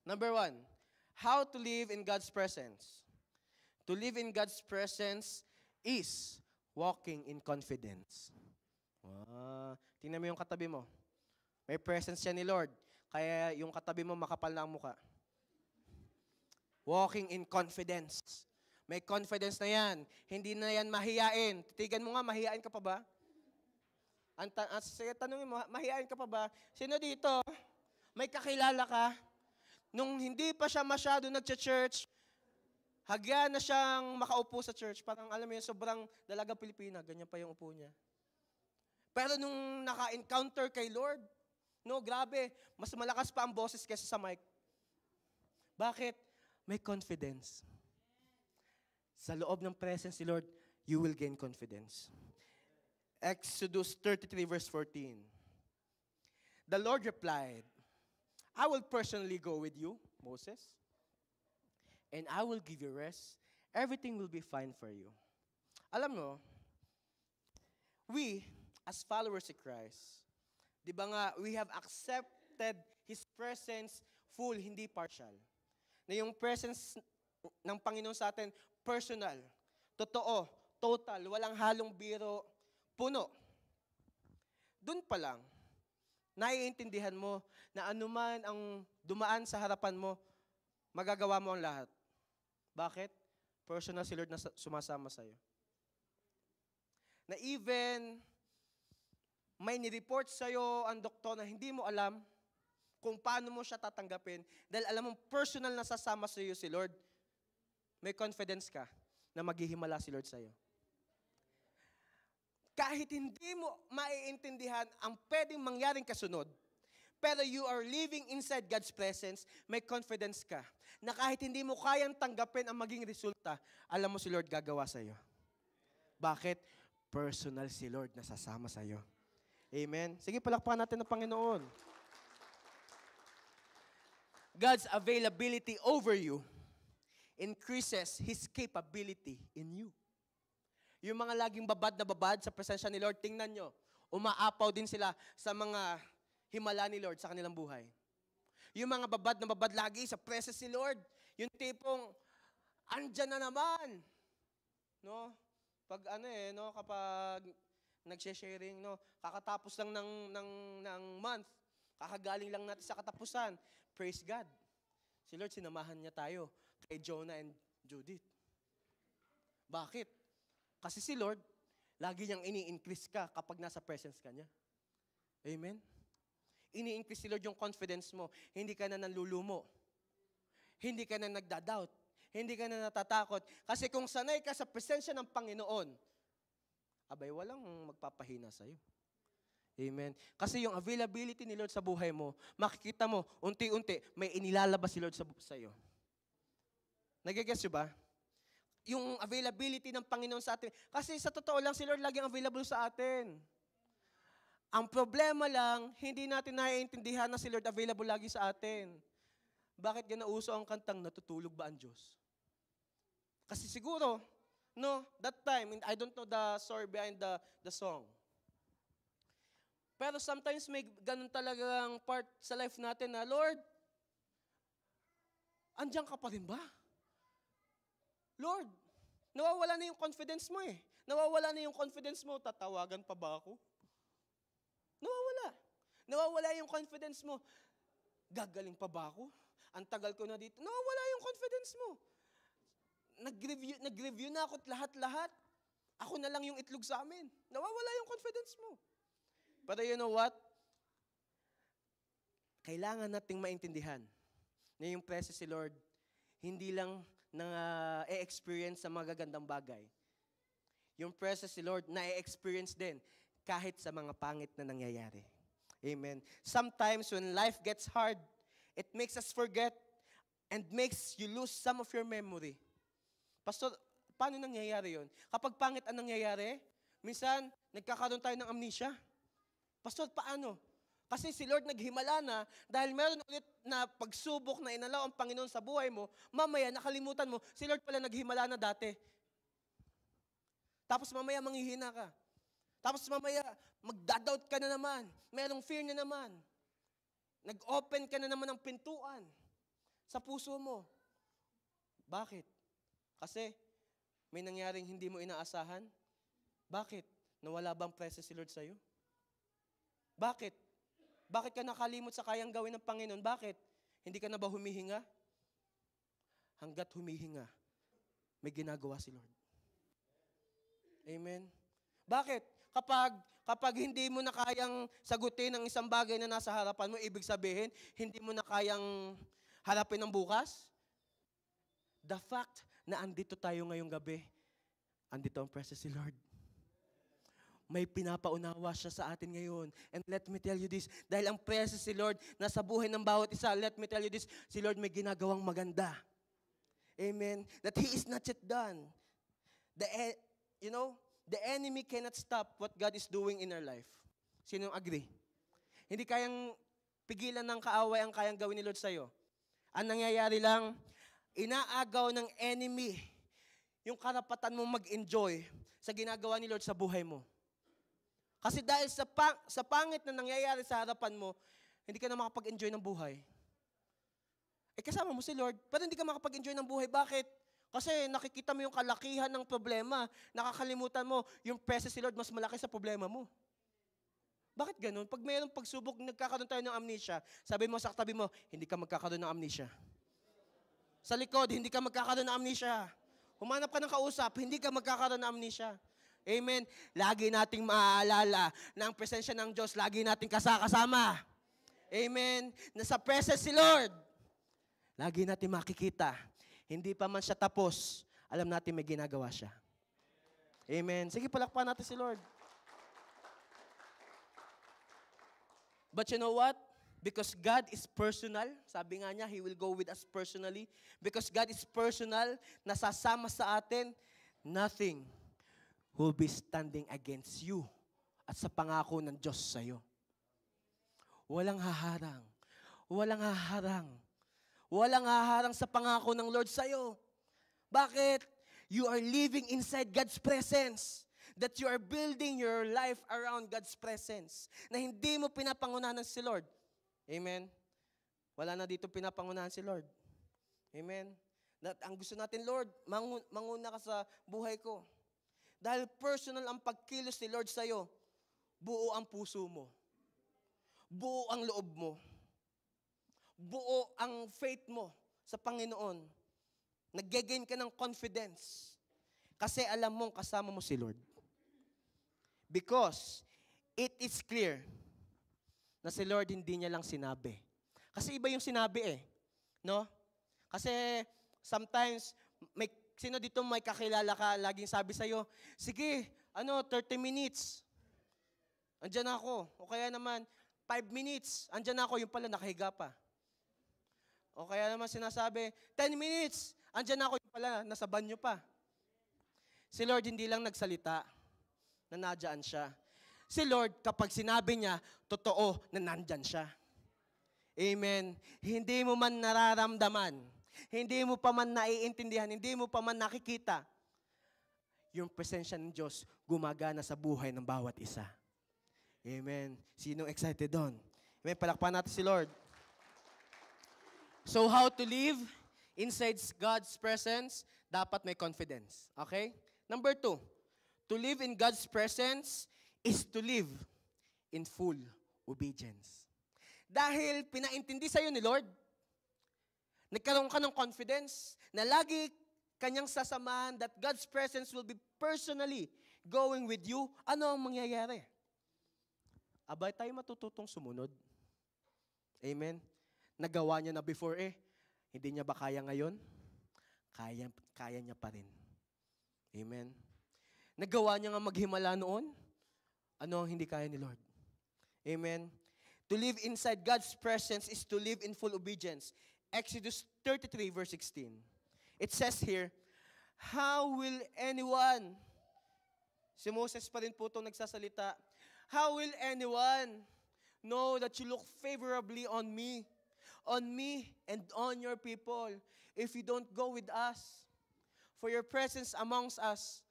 Number 1. How to live in God's presence. To live in God's presence is walking in confidence. Tingnan mo yung katabi mo. May presence siya ni Lord. Kaya yung katabi mo makapal na ang muka. Walking in confidence. May confidence na yan. Hindi na yan mahiyain. Titigan mo nga, mahiyain ka pa ba? Sige, tanungin mo, mahiyain ka pa ba? Sino dito? May kakilala ka? Nung hindi pa siya masyado nag-church, hagyan na siyang makaupo sa church. Parang alam mo yun, sobrang dalaga Pilipina. Ganyan pa yung upo niya. Pero nung naka-encounter kay Lord, no, grabe, mas malakas pa ang boses kaysa sa mic. Bakit? May confidence. Sa loob ng presence ni Lord, you will gain confidence. Exodus 33 verse 14. The Lord replied, I will personally go with you, Moses, and I will give you rest. Everything will be fine for you. Alam mo, we, as followers of Christ, di ba nga, we have accepted His presence full, hindi partial. Na yung presence ng Panginoon sa atin, personal, totoo, total, walang halong biro, puno. Doon pa lang, naiintindihan mo na anuman ang dumaan sa harapan mo, magagawa mo ang lahat. Bakit? Personal si Lord na sumasama sa'yo. Na even may nireport sa'yo ang doktor na hindi mo alam kung paano mo siya tatanggapin dahil alam mong personal na sasama sa'yo si Lord, may confidence ka na maghihimala si Lord sa'yo. Kahit hindi mo maiintindihan ang pwedeng mangyaring kasunod, pero you are living inside God's presence, may confidence ka na kahit hindi mo kayang tanggapin ang maging resulta, alam mo si Lord gagawa sa'yo. Bakit? Personal si Lord na sasama sa'yo. Amen? Sige, palakpakan natin ang Panginoon. God's availability over you increases His capability in you. Yung mga laging babad na babad sa presensya ni Lord, tingnan nyo, umaapaw din sila sa mga himala ni Lord sa kanilang buhay. Yung mga babad na babad lagi sa presence ni Lord, yung tipong, andyan na naman. No? Pag kapag nagsha-sharing, no, kakatapos lang ng month, kakagaling lang natin sa katapusan, praise God. Si Lord, sinamahan niya tayo kay Jonah and Judith. Bakit? Kasi si Lord, lagi niyang ini-increase ka kapag nasa presence ka niya. Amen? Ini-increase si Lord yung confidence mo. Hindi ka na nanlulumo. Hindi ka na nagda-doubt. Hindi ka na natatakot. Kasi kung sanay ka sa presensya ng Panginoon, abay, walang magpapahina sa'yo. Amen? Kasi yung availability ni Lord sa buhay mo, makikita mo, unti-unti, may inilalabas si Lord sa'yo. Nagigets nyo ba? Yung availability ng Panginoon sa atin. Kasi sa totoo lang, si Lord laging available sa atin. Ang problema lang, hindi natin naiintindihan na si Lord available lagi sa atin. Bakit ganauso ang kantang natutulog ba ang Diyos? Kasi siguro, no, that time, I don't know the story behind the song. Pero sometimes may ganun talagang part sa life natin na, Lord, andiyan ka pa rin ba? Lord, nawawala na yung confidence mo eh. Nawawala na yung confidence mo, tatawagan pa ba ako? Nawawala. Nawawala yung confidence mo, gagaling pa ba ako? Ang tagal ko na dito. Nawawala yung confidence mo. Nag-review na ako lahat-lahat. Ako na lang yung itlog sa amin. Nawawala yung confidence mo. But you know what? Kailangan nating maintindihan na yung presence si Lord, hindi lang na-experience sa magagandang bagay. Yung presence si Lord, na-experience din kahit sa mga pangit na nangyayari. Amen. Sometimes when life gets hard, it makes us forget and makes you lose some of your memory. Pastor, paano nangyayari yon? Kapag pangit ang nangyayari, minsan, nagkakaroon tayo ng amnesia. Pastor, paano? Kasi si Lord naghimala na dahil meron ulit na pagsubok na inalaw ang Panginoon sa buhay mo, mamaya nakalimutan mo, si Lord pala naghimala na dati. Tapos mamaya manghihina ka. Tapos mamaya magdadoubt ka na naman. Merong fear na naman. Nag-open ka na naman ng pintuan sa puso mo. Bakit? Kasi may nangyaring hindi mo inaasahan. Bakit? Nawala bang presence si Lord sa'yo? Bakit? Bakit ka nakalimot sa kayang gawin ng Panginoon? Bakit? Hindi ka na ba humihinga? Hanggat humihinga, may ginagawa si Lord. Amen? Bakit? Kapag hindi mo na kayang sagutin ang isang bagay na nasa harapan mo, ibig sabihin, hindi mo na kayang harapin ang bukas? The fact na andito tayo ngayong gabi, andito ang presence si Lord. May pinapaunawa siya sa atin ngayon. And let me tell you this, dahil ang presence si Lord nasa buhay ng bawat isa, let me tell you this, si Lord may ginagawang maganda. Amen? That He is not yet done. The enemy cannot stop what God is doing in our life. Sinong agree? Hindi kayang pigilan ng kaaway ang kayang gawin ni Lord sa'yo. Ang nangyayari lang, inaagaw ng enemy yung karapatan mo mag-enjoy sa ginagawa ni Lord sa buhay mo. Kasi dahil sa pangit na nangyayari sa harapan mo, hindi ka na makapag-enjoy ng buhay. Kasama mo si Lord, pero hindi ka makapag-enjoy ng buhay. Bakit? Kasi nakikita mo yung kalakihan ng problema. Nakakalimutan mo, yung presence si Lord mas malaki sa problema mo. Bakit ganun? Pag mayroong pagsubok, nagkakaroon tayo ng amnesia, sabi mo sa katabi mo, hindi ka magkakaroon ng amnesia. Sa likod, hindi ka magkakaroon ng amnesia. Humanap ka ng kausap, hindi ka magkakaroon ng amnesia. Amen. Lagi nating maaalala na ang presensya ng Diyos, lagi nating kasama. Amen. Nasa presence si Lord. Lagi natin makikita. Hindi pa man siya tapos, alam natin may ginagawa siya. Amen. Sige, palakpan natin si Lord. But you know what? Because God is personal, sabi nga niya, He will go with us personally. Because God is personal, nasasama sa atin, nothing will be standing against you at sa pangako ng Diyos sa'yo. Walang haharang. Walang haharang. Walang haharang sa pangako ng Lord sa'yo. Bakit? You are living inside God's presence. That you are building your life around God's presence. Na hindi mo pinapangunahan si Lord. Amen? Wala na dito pinapangunahan si Lord. Amen? Ang gusto natin, Lord, manguna ka sa buhay ko. Dahil personal ang pagkilos ni Lord sa'yo, buo ang puso mo. Buo ang loob mo. Buo ang faith mo sa Panginoon. Nag-gain ka ng confidence. Kasi alam mong kasama mo si Lord. Because it is clear na si Lord hindi niya lang sinabi. Kasi iba yung sinabi no? Kasi sometimes, sino dito may kakilala ka, laging sabi sa'yo, sige, 30 minutes. Andyan ako. O kaya naman, 5 minutes. Andyan ako, yung pala nakahiga pa. O kaya naman sinasabi, 10 minutes. Andyan ako, yung pala nasa banyo pa. Si Lord hindi lang nagsalita na nadyan siya. Si Lord, kapag sinabi niya, totoo na nandyan siya. Amen. Hindi mo man nararamdaman, hindi mo pa man naiintindihan, hindi mo pa man nakikita, yung presensya ng Diyos gumagana sa buhay ng bawat isa. Amen. Sinong excited doon? Amen. Palakpan natin si Lord. So how to live inside God's presence? Dapat may confidence. Okay? Number 2, to live in God's presence is to live in full obedience. Dahil pinaintindi sa'yo ni Lord, nagkaroon ka ng confidence na lagi kanyang sasamahan that God's presence will be personally going with you. Ano ang mangyayari? Abay tayo matututong sumunod. Amen? Nagawa niya na before Hindi niya ba kaya ngayon? Kaya niya pa rin. Amen? Nagawa niya nga maghimala noon? Ano ang hindi kaya ni Lord? Amen? To live inside God's presence is to live in full obedience. Exodus 33 verse 16. It says here, how will anyone, si Moses pa rin po itong nagsasalita, how will anyone know that you look favorably on me and on your people, if you don't go with us? For your presence amongst us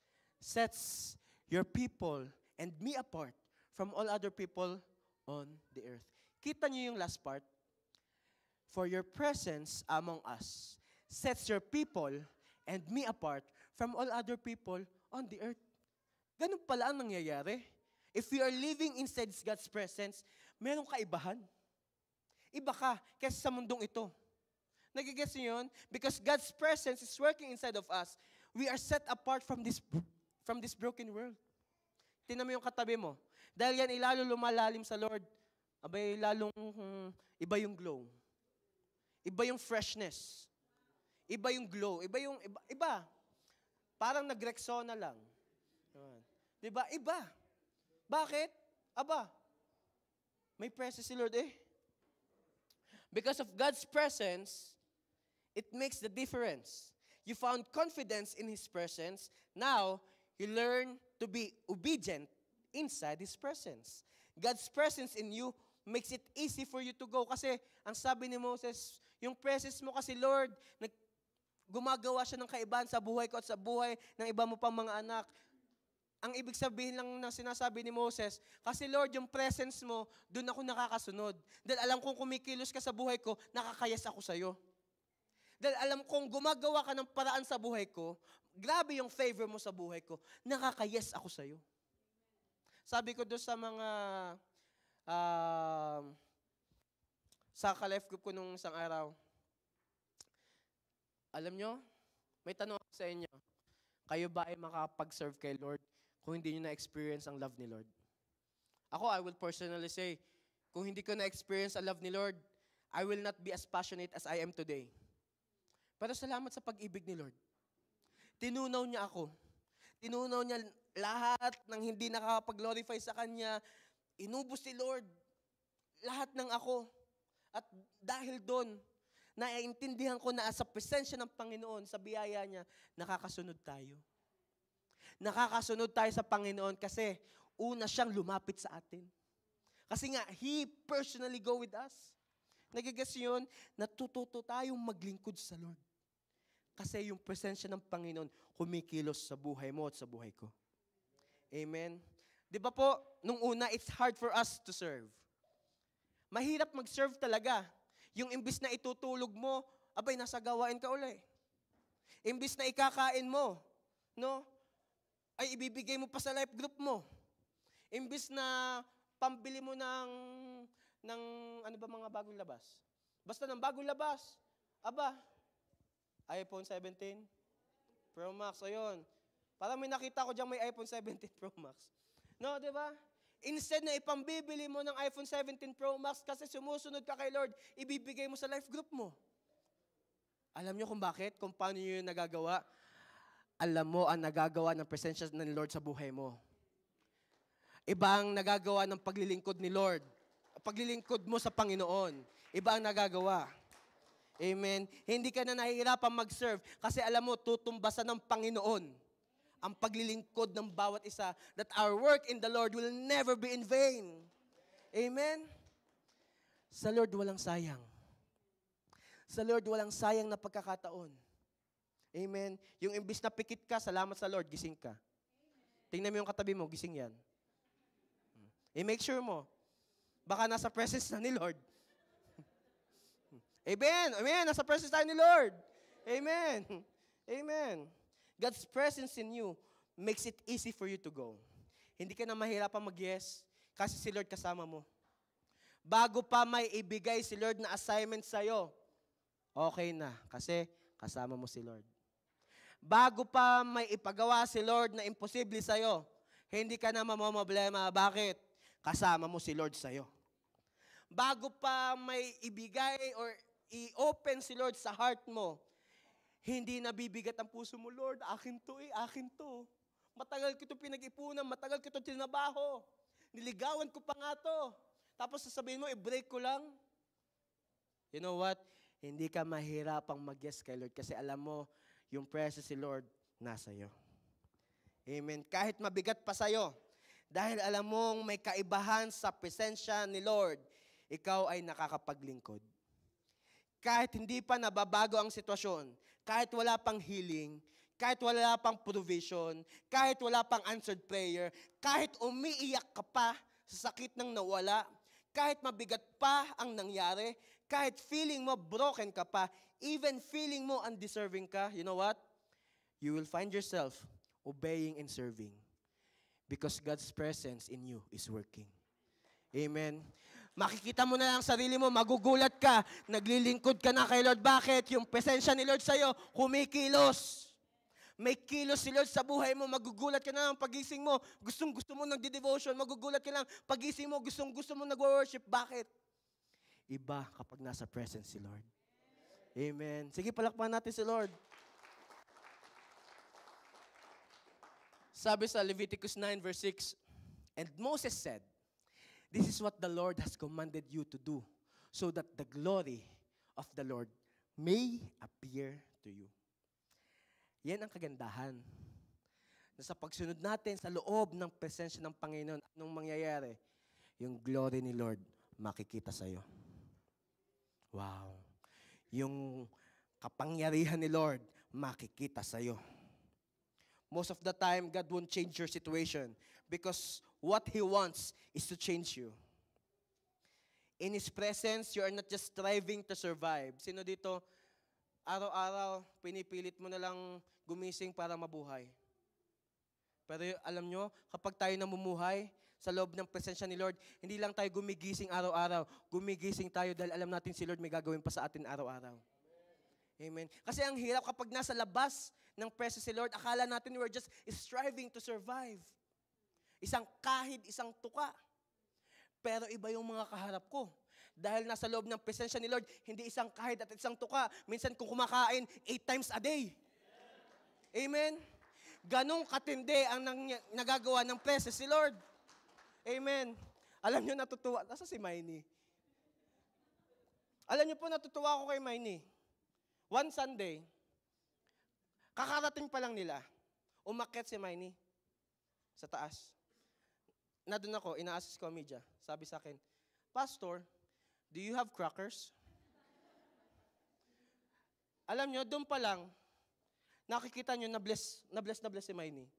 sets your people and me apart from all other people on the earth. Kita niyo yung last part? For your presence among us sets your people and me apart from all other people on the earth. Ganun pala ang nangyayari. If we are living inside God's presence, merong kaibahan. Iba ka kaysa sa mundong ito. Nagigets niyo yun? Because God's presence is working inside of us. We are set apart from this broken world. Tingnan mo yung katabi mo. Dahil yan ilalo lumalalim sa Lord, abay lalong iba yung glow. Iba yung freshness. Iba yung glow. Iba. Parang nag-Rexona lang. Diba? Iba. Bakit? Aba, may presence si Lord eh. Because of God's presence, it makes the difference. You found confidence in His presence. Now, you learn to be obedient inside His presence. God's presence in you makes it easy for you to go. Kasi, ang sabi ni Moses, yung presence mo kasi, Lord, gumagawa siya ng kaibahan sa buhay ko at sa buhay ng iba mo pang mga anak. Ang ibig sabihin lang ng sinasabi ni Moses, kasi Lord, yung presence mo, doon ako nakakasunod. Dahil alam kong kumikilos ka sa buhay ko, nakakayas ako sa'yo. Dahil alam kong gumagawa ka ng paraan sa buhay ko, grabe yung favor mo sa buhay ko, nakakayas ako sa'yo. Sabi ko doon sa mga, sa ka-life group ko nung isang araw, alam nyo, may tanong ako sa inyo, kayo ba ay makapag-serve kay Lord kung hindi nyo na-experience ang love ni Lord? Ako, I will personally say, kung hindi ko na-experience ang love ni Lord, I will not be as passionate as I am today. Pero salamat sa pag-ibig ni Lord. Tinunaw niya ako. Tinunaw niya lahat ng hindi nakakapag-glorify sa Kanya. Inubos ni Lord lahat ng ako. At dahil doon, naiintindihan ko na sa presensya ng Panginoon, sa biyaya niya, nakakasunod tayo. Nakakasunod tayo sa Panginoon kasi una siyang lumapit sa atin. Kasi nga, He personally go with us. Nagigets yun, natututo tayong maglingkod sa Lord. Kasi yung presensya ng Panginoon kumikilos sa buhay mo at sa buhay ko. Amen? Di ba po, nung una, it's hard for us to serve. Mahirap mag-serve talaga. Yung imbis na itutulog mo, abay, nasa gawain ka uli. Imbis na ikakain mo, no? Ay, ibibigay mo pa sa life group mo. Imbis na pambili mo ng ano ba mga bagong labas? Basta ng bagong labas. Aba, iPhone 17 Pro Max, ayun. Parang may nakita ko dyan may iPhone 17 Pro Max. No, di ba? Instead na ipambibili mo ng iPhone 17 Pro Max kasi sumusunod ka kay Lord, ibibigay mo sa life group mo. Alam niyo kung bakit? Kung paano yun nagagawa? Alam mo ang nagagawa ng presensya ng Lord sa buhay mo. Iba ang nagagawa ng paglilingkod ni Lord. Paglilingkod mo sa Panginoon. Iba ang nagagawa. Amen. Hindi ka na nahihirapan mag-serve kasi alam mo, tutumbasan ng Panginoon ang paglilingkod ng bawat isa that our work in the Lord will never be in vain. Amen. Sa Lord walang sayang. Sa Lord walang sayang na pagkakataon. Amen. Yung imbis na pikit ka, salamat sa Lord, gising ka. Tingnan mo yung katabi mo, gising yan. I-make sure mo, baka nasa presence na ni Lord. Amen. Amen. Nasa presence tayo ni Lord. Amen. Amen. God's presence in you makes it easy for you to go. Hindi ka na mahirapan mag-yes kasi si Lord kasama mo. Bago pa may ibigay si Lord na assignment sa'yo, okay na kasi kasama mo si Lord. Bago pa may ipagawa si Lord na imposible sa'yo, hindi ka na mamamblema. Bakit? Kasama mo si Lord sa'yo. Bago pa may ibigay or i-open si Lord sa heart mo, hindi nabibigat ang puso mo, Lord, akin to akin to. Matagal ko ito pinag-ipunan, matagal ko ito tinabaho. Niligawan ko pa nga to. Tapos sasabihin mo, i-break ko lang. You know what? hindi ka mahirapang mag-yes kay Lord kasi alam mo, yung presence si Lord nasa iyo. Amen. Kahit mabigat pa sa'yo, dahil alam mong may kaibahan sa presensya ni Lord, ikaw ay nakakapaglingkod. Kahit hindi pa nababago ang sitwasyon, kahit wala pang healing, kahit wala pang provision, kahit wala pang answered prayer, kahit umiiyak ka pa sa sakit ng nawala, kahit mabigat pa ang nangyari, kahit feeling mo broken ka pa, even feeling mo undeserving ka, you know what? You will find yourself obeying and serving because God's presence in you is working. Amen. Makikita mo na lang sarili mo, magugulat ka, naglilingkod ka na kay Lord. Bakit? Yung presensya ni Lord sa'yo, kumikilos. May kilos si Lord sa buhay mo, magugulat ka na lang pagising mo, gustong-gusto mo nagdi-devotion, magugulat ka lang pagising mo, gustong-gusto mo nag-worship. Bakit? Iba kapag nasa presence si Lord. Amen. Sige, palakpakan natin si Lord. Sabi sa Leviticus 9 verse 6, and Moses said, this is what the Lord has commanded you to do, so that the glory of the Lord may appear to you. Yan ang kagandahan. Na sa pagsunod natin sa loob ng presensya ng Panginoon, anong mangyayari? Yung glory ni Lord makikita sa iyo. Wow. Yung kapangyarihan ni Lord makikita sa iyo. Most of the time, God won't change your situation because what He wants is to change you. In His presence, you are not just striving to survive. Sino dito, araw-araw, pinipilit mo na lang gumising para mabuhay? Pero alam nyo, kapag tayo namumuhay sa loob ng presensya ni Lord, hindi lang tayo gumigising araw-araw. Gumigising tayo dahil alam natin si Lord may gagawin pa sa atin araw-araw. Amen. Kasi ang hirap kapag nasa labas ng presence si Lord, akala natin we're just striving to survive. Isang kahid, isang tuka. Pero iba yung mga kaharap ko. Dahil nasa loob ng presensya ni Lord, hindi isang kahid at isang tuka. Minsan kung kumakain, 8 times a day. Amen? Ganong katindi ang nagagawa ng presence si Lord. Amen. Alam nyo, natutuwa. Nasa si Miney? Alam nyo po, natutuwa ako kay Miney. One Sunday, kakarating pa lang nila, umakyat si Miney sa taas. Nandun ako, ina-assist ko ang media. Sabi sa akin, Pastor, do you have crackers? Alam nyo, doon pa lang, nakikita nyo na bless si Miney.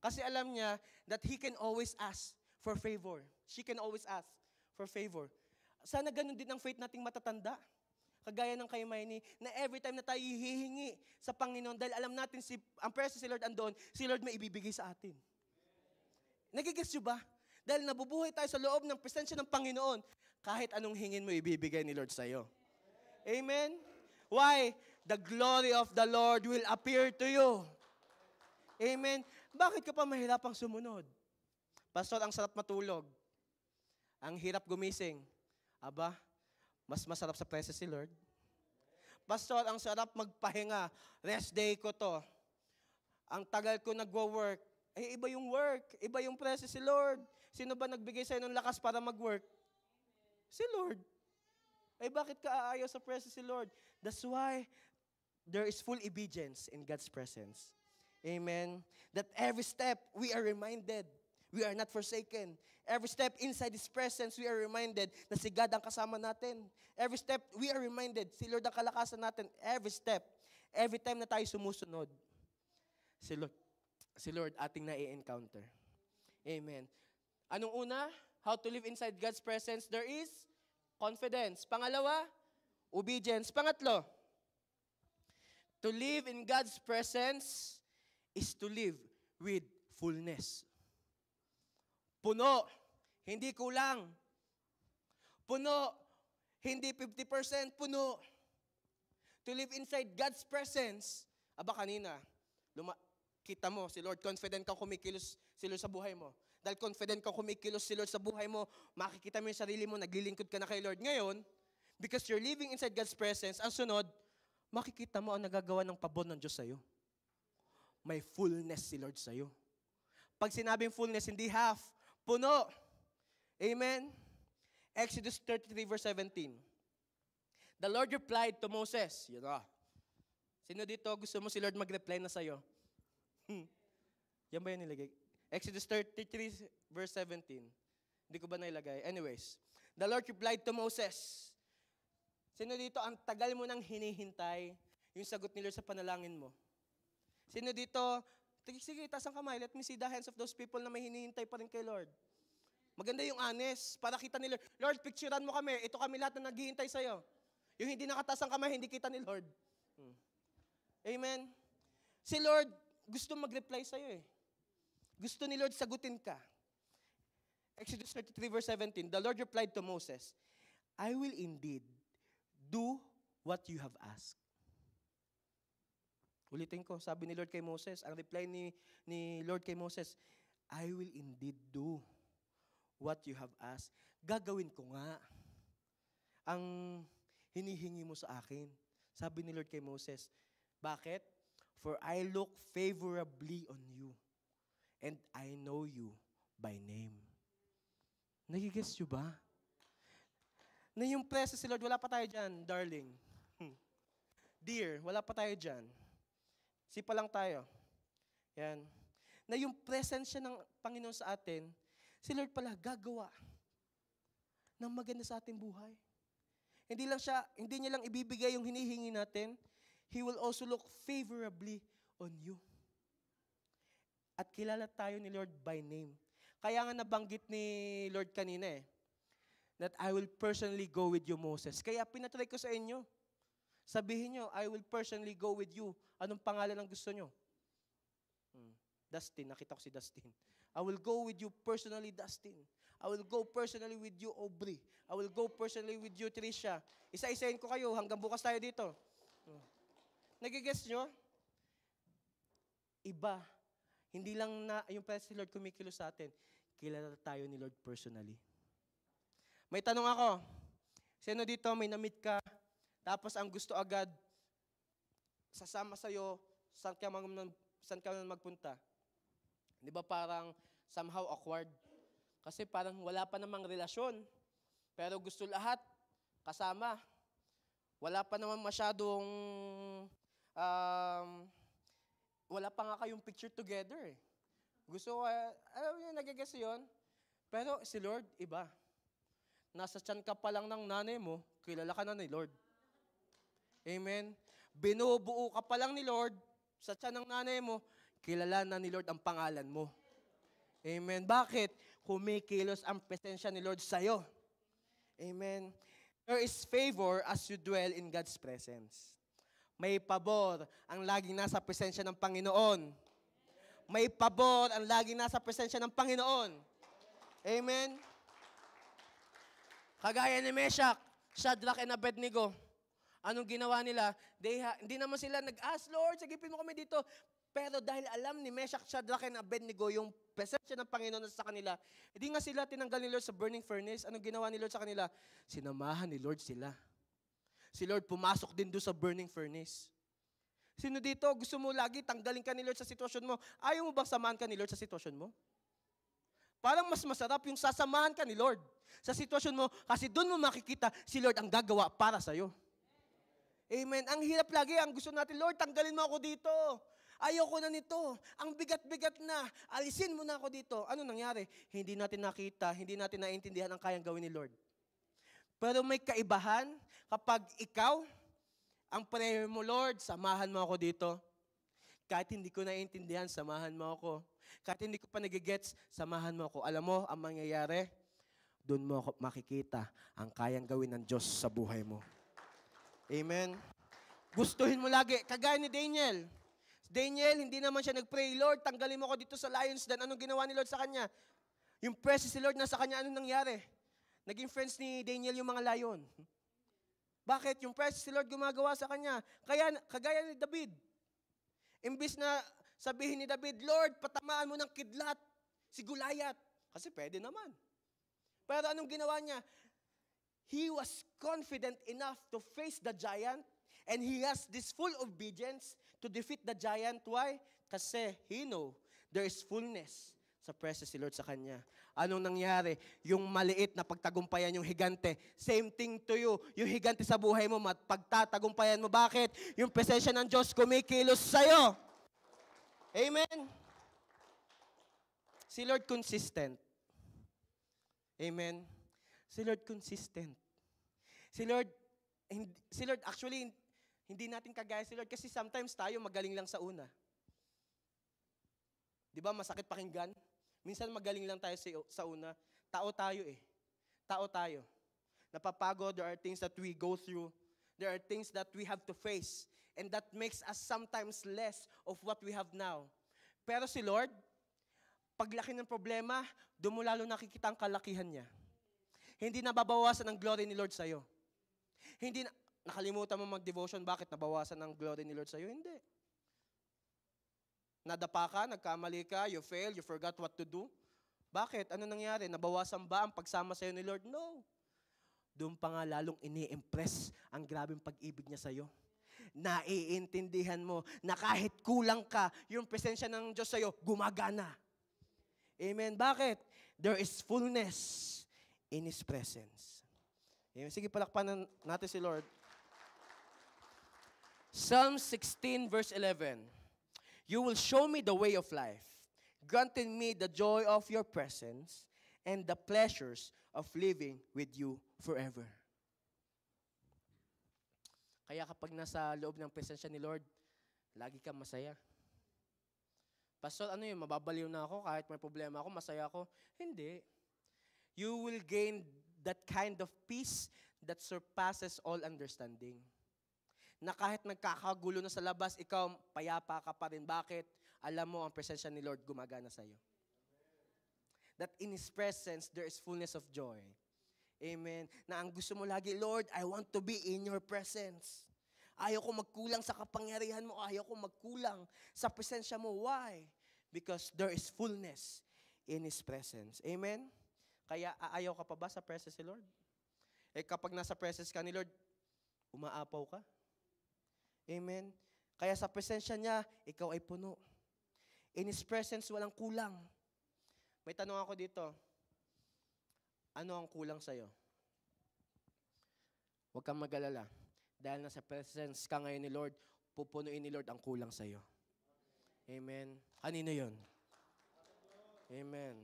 Kasi alam niya that he can always ask for favor. She can always ask for favor. Sana ganun din ang faith nating matatanda. Kagaya ng kay Miney, na every time na tayo hihingi sa Panginoon, dahil alam natin ang presence si Lord andon, si Lord may ibibigay sa atin. Nagigets nyo ba? Dahil nabubuhay tayo sa loob ng presensya ng Panginoon, kahit anong hingin mo, ibibigay ni Lord sa iyo. Amen? Why? The glory of the Lord will appear to you. Amen? Bakit ka pa mahirapang sumunod? Pastor, ang sarap matulog. Ang hirap gumising. Aba, mas masarap sa presence si Lord. Pastor, ang sarap magpahinga. Rest day ko to. Ang tagal ko nagwo-work. Iba yung work. Iba yung presence si Lord. Sino ba nagbigay sa'yo ng lakas para mag-work? Si Lord. Bakit ka aayaw sa presence si Lord? That's why there is full obedience in God's presence. Amen. That every step, we are reminded, we are not forsaken. Every step inside His presence, we are reminded na si God ang kasama natin. Every step, we are reminded, si Lord ang kalakasan natin. Every step, every time na tayo sumusunod, si Lord ating na-encounter. Amen. Anong una? How to live inside God's presence? There is confidence. Pangalawa, obedience. Pangatlo, to live in God's presence is to live with fullness. Puno, hindi kulang. Puno, hindi 50%, puno. To live inside God's presence. Aba kanina, kita mo, si Lord, confident kang kumikilos si Lord sa buhay mo. Dahil confident kang kumikilos si Lord sa buhay mo, makikita mo yung sarili mo, naglilingkod ka na kay Lord. Ngayon, because you're living inside God's presence, ang sunod, makikita mo ang nagagawa ng pabor ng Diyos sa'yo. May fullness si Lord sa'yo. Pag sinabing fullness, hindi half, puno. Amen? Exodus 33 verse 17. The Lord replied to Moses. Yun na. Sino dito gusto mo si Lord mag-reply na sa'yo? Yan ba yun nilagay? Exodus 33 verse 17. Hindi ko ba nailagay? Anyways. The Lord replied to Moses. Sino dito ang tagal mo nang hinihintay yung sagot ni Lord sa panalangin mo? Sino dito, sige, taas ang kamay. Let me see the hands of those people na may hinihintay pa rin kay Lord. Maganda yung honest para kita ni Lord. Lord, picturean mo kami. Ito kami lahat na naghihintay sa'yo. Yung hindi nakataas ang kamay, hindi kita ni Lord. Amen? Si Lord, gusto mag-reply sa'yo eh. Gusto ni Lord sagutin ka. Exodus 33 verse 17, the Lord replied to Moses, I will indeed do what you have asked. Ulitin ko, sabi ni Lord kay Moses, ang reply ni Lord kay Moses, I will indeed do what you have asked. Gagawin ko nga ang hinihingi mo sa akin. Sabi ni Lord kay Moses, bakit? For I look favorably on you, and I know you by name. Nagigets nyo ba? Na yung presence si Lord, wala pa tayo dyan, darling. Dear, wala pa tayo dyan. Sipa lang tayo. Yan. Na yung presensya ng Panginoon sa atin, si Lord pala gagawa ng maganda sa ating buhay. Hindi niya lang ibibigay yung hinihingi natin, He will also look favorably on you. At kilala tayo ni Lord by name. Kaya nga nabanggit ni Lord kanina that I will personally go with you, Moses. Kaya pinatry ko sa inyo. Sabihin nyo, I will personally go with you. Anong pangalan ang gusto nyo? Dustin, nakita ko si Dustin. I will go with you personally, Dustin. I will go personally with you, Aubrey. I will go personally with you, Tricia. Isa-isahin ko kayo hanggang bukas tayo dito. Nagigets nyo? Iba. Hindi lang na yung presence ni Lord kumikilos sa atin. Kilala tayo ni Lord personally. May tanong ako. Sino dito may na-meet ka, tapos ang gusto agad sasama sa'yo, saan ka man magpunta? Di ba parang somehow awkward? Kasi parang wala pa namang relasyon. Pero gusto lahat kasama. Wala pa naman masyadong wala pa nga kayong picture together eh. Gusto ko, alam niyo, nagigets yun. Pero si Lord, iba. Nasa tiyan ka pa lang ng nanay mo, kilala ka na ni Lord. Amen? Binubuo ka pa lang ni Lord, sa tiyan ng nanay mo, kilala na ni Lord ang pangalan mo. Amen? Bakit? Kumikilos ang presensya ni Lord sa'yo. Amen? There is favor as you dwell in God's presence. May pabor ang laging nasa presensya ng Panginoon. May pabor ang laging nasa presensya ng Panginoon. Amen? Kagaya ni Meshach, Shadrach, and Abednego. Anong ginawa nila? Hindi naman sila nag-ask, Lord, sagipin mo kami dito. Pero dahil alam ni Meshach, Shadrach, and Abednego yung presensya ng Panginoon sa kanila, hindi nga sila tinanggal ni Lord sa burning furnace. Anong ginawa ni Lord sa kanila? Sinamahan ni Lord sila. Si Lord pumasok din doon sa burning furnace. Sino dito, gusto mo lagi tanggalin ka ni Lord sa sitwasyon mo? Ayaw mo bang samahan ka ni Lord sa sitwasyon mo? Parang mas masarap yung sasamahan ka ni Lord sa sitwasyon mo kasi doon mo makikita si Lord ang gagawa para sa'yo. Amen. Ang hirap lagi, ang gusto natin, Lord, tanggalin mo ako dito. Ayoko na nito. Ang bigat-bigat na. Alisin mo na ako dito. Ano nangyari? Hindi natin nakita, hindi natin naintindihan ang kayang gawin ni Lord. Pero may kaibahan kapag ikaw, ang prayer mo, Lord, samahan mo ako dito. Kahit hindi ko naiintindihan, samahan mo ako. Kahit hindi ko pa nagigets, samahan mo ako. Alam mo, ang mangyayari, doon mo ako makikita ang kayang gawin ng Diyos sa buhay mo. Amen? Gustuhin mo lagi, kagaya ni Daniel. Daniel, hindi naman siya nag-pray, Lord, tanggalin mo ako dito sa lion's den. Anong ginawa ni Lord sa kanya? Yung presence ni Lord nasa kanya, anong nangyari? Naging friends ni Daniel yung mga lion. Bakit? Yung presence ni Lord gumagawa sa kanya. Kagaya ni David. Imbis na sabihin ni David, Lord, patamaan mo ng kidlat si Goliath. Kasi pwede naman. Pero anong ginawa niya? He was confident enough to face the giant and he has this full obedience to defeat the giant. Why? Kasi he know there is fullness sa presence si Lord sa kanya. Anong nangyari? Yung maliit na pagtagumpayan yung higante, same thing to you. Yung higante sa buhay mo, pagtatagumpayan mo. Bakit? Yung presensya ng Diyos kumikilos sa'yo. Amen? Si Lord consistent. Amen? Si Lord consistent. Si Lord actually, hindi natin kagaya si Lord kasi sometimes tayo magaling lang sa una. Di ba, masakit pakinggan? Minsan magaling lang tayo sa una. Tao tayo eh. Tao tayo. Napapagod, there are things that we go through. There are things that we have to face. And that makes us sometimes less of what we have now. Pero si Lord, paglaki ng problema, doon mo lalo nakikita ang kalakihan niya. Hindi nababawasan ang glory ni Lord sa'yo. Hindi nakalimutan mo mag-devotion, bakit nabawasan ang glory ni Lord sa'yo? Hindi. Nadapa ka, nagkamali ka, you fail, you forgot what to do. Bakit? Ano nangyari? Nabawasan ba ang pagsama sa'yo ni Lord? No. Doon pa nga lalong ini-impress ang grabing pag-ibig niya sa'yo. Naiintindihan mo na kahit kulang ka, yung presensya ng Diyos sa'yo, gumagana. Amen. Bakit? There is fullness in His presence. Amen. Sige, palakpanan natin si Lord. Psalm 16 verse 11. You will show me the way of life, granting me the joy of your presence and the pleasures of living with you forever. Kaya kapag nasa loob ng presensya ni Lord, lagi kang masaya. Pastor, ano yun, mababaliw na ako kahit may problema ako, masaya ako? Hindi. You will gain that kind of peace that surpasses all understanding. Na kahit nagkakagulo na sa labas, ikaw payapa ka pa rin. Bakit? Alam mo, ang presensya ni Lord gumagana sa'yo. That in His presence, there is fullness of joy. Amen. Na ang gusto mo lagi, Lord, I want to be in your presence. Ayaw ko magkulang sa kapangyarihan mo. Ayaw ko magkulang sa presensya mo. Why? Because there is fullness in His presence. Amen? Kaya aayaw ka pa ba sa presence ni Lord? Eh kapag nasa presence ka ni Lord, umaapaw ka. Amen? Kaya sa presensya niya, ikaw ay puno. In His presence, walang kulang. May tanong ako dito. Ano ang kulang sa'yo? Huwag kang mag-alala. Dahil nasa presence ka ngayon ni Lord, pupunuin ni Lord ang kulang sa'yo. Amen? Kanino yun? Amen.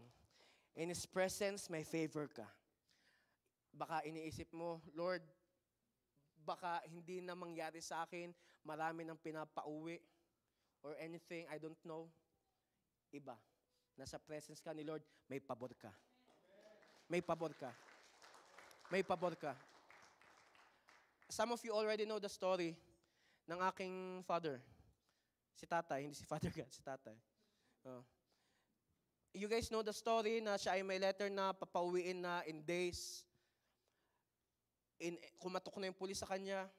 In His presence, may favor ka. Baka iniisip mo, Lord, baka hindi na mangyari sa akin, marami nang pinapauwi, or anything, I don't know. Iba. Nasa presence ka ni Lord, may pabor ka. May pabor ka. May pabor ka. Some of you already know the story ng aking father. Si tatay, hindi si Father God, si tatay. You guys know the story na siya ay may letter na papauwiin na in days. Kumatok na yung pulis sa kanya.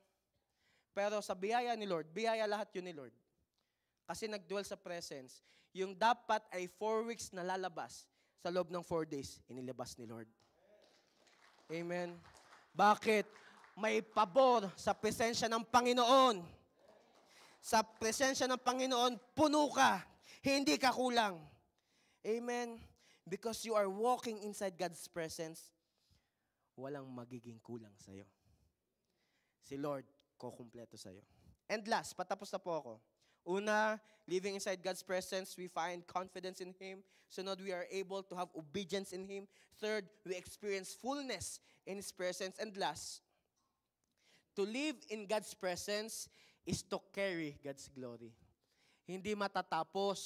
Pero sa biyaya ni Lord, biyaya lahat yun ni Lord. Kasi nag-dwell sa presence. Yung dapat ay 4 weeks na lalabas, sa loob ng 4 days, inilabas ni Lord. Amen. Bakit? May pabor sa presensya ng Panginoon. Sa presensya ng Panginoon, puno ka. Hindi ka kulang. Amen. Because you are walking inside God's presence, walang magiging kulang sa'yo. Si Lord, kukumpleto sa'yo. And last, patapos na po ako. Una, living inside God's presence, we find confidence in Him. Sunod, we are able to have obedience in Him. Third, we experience fullness in His presence. And last, to live in God's presence is to carry God's glory. Hindi matatapos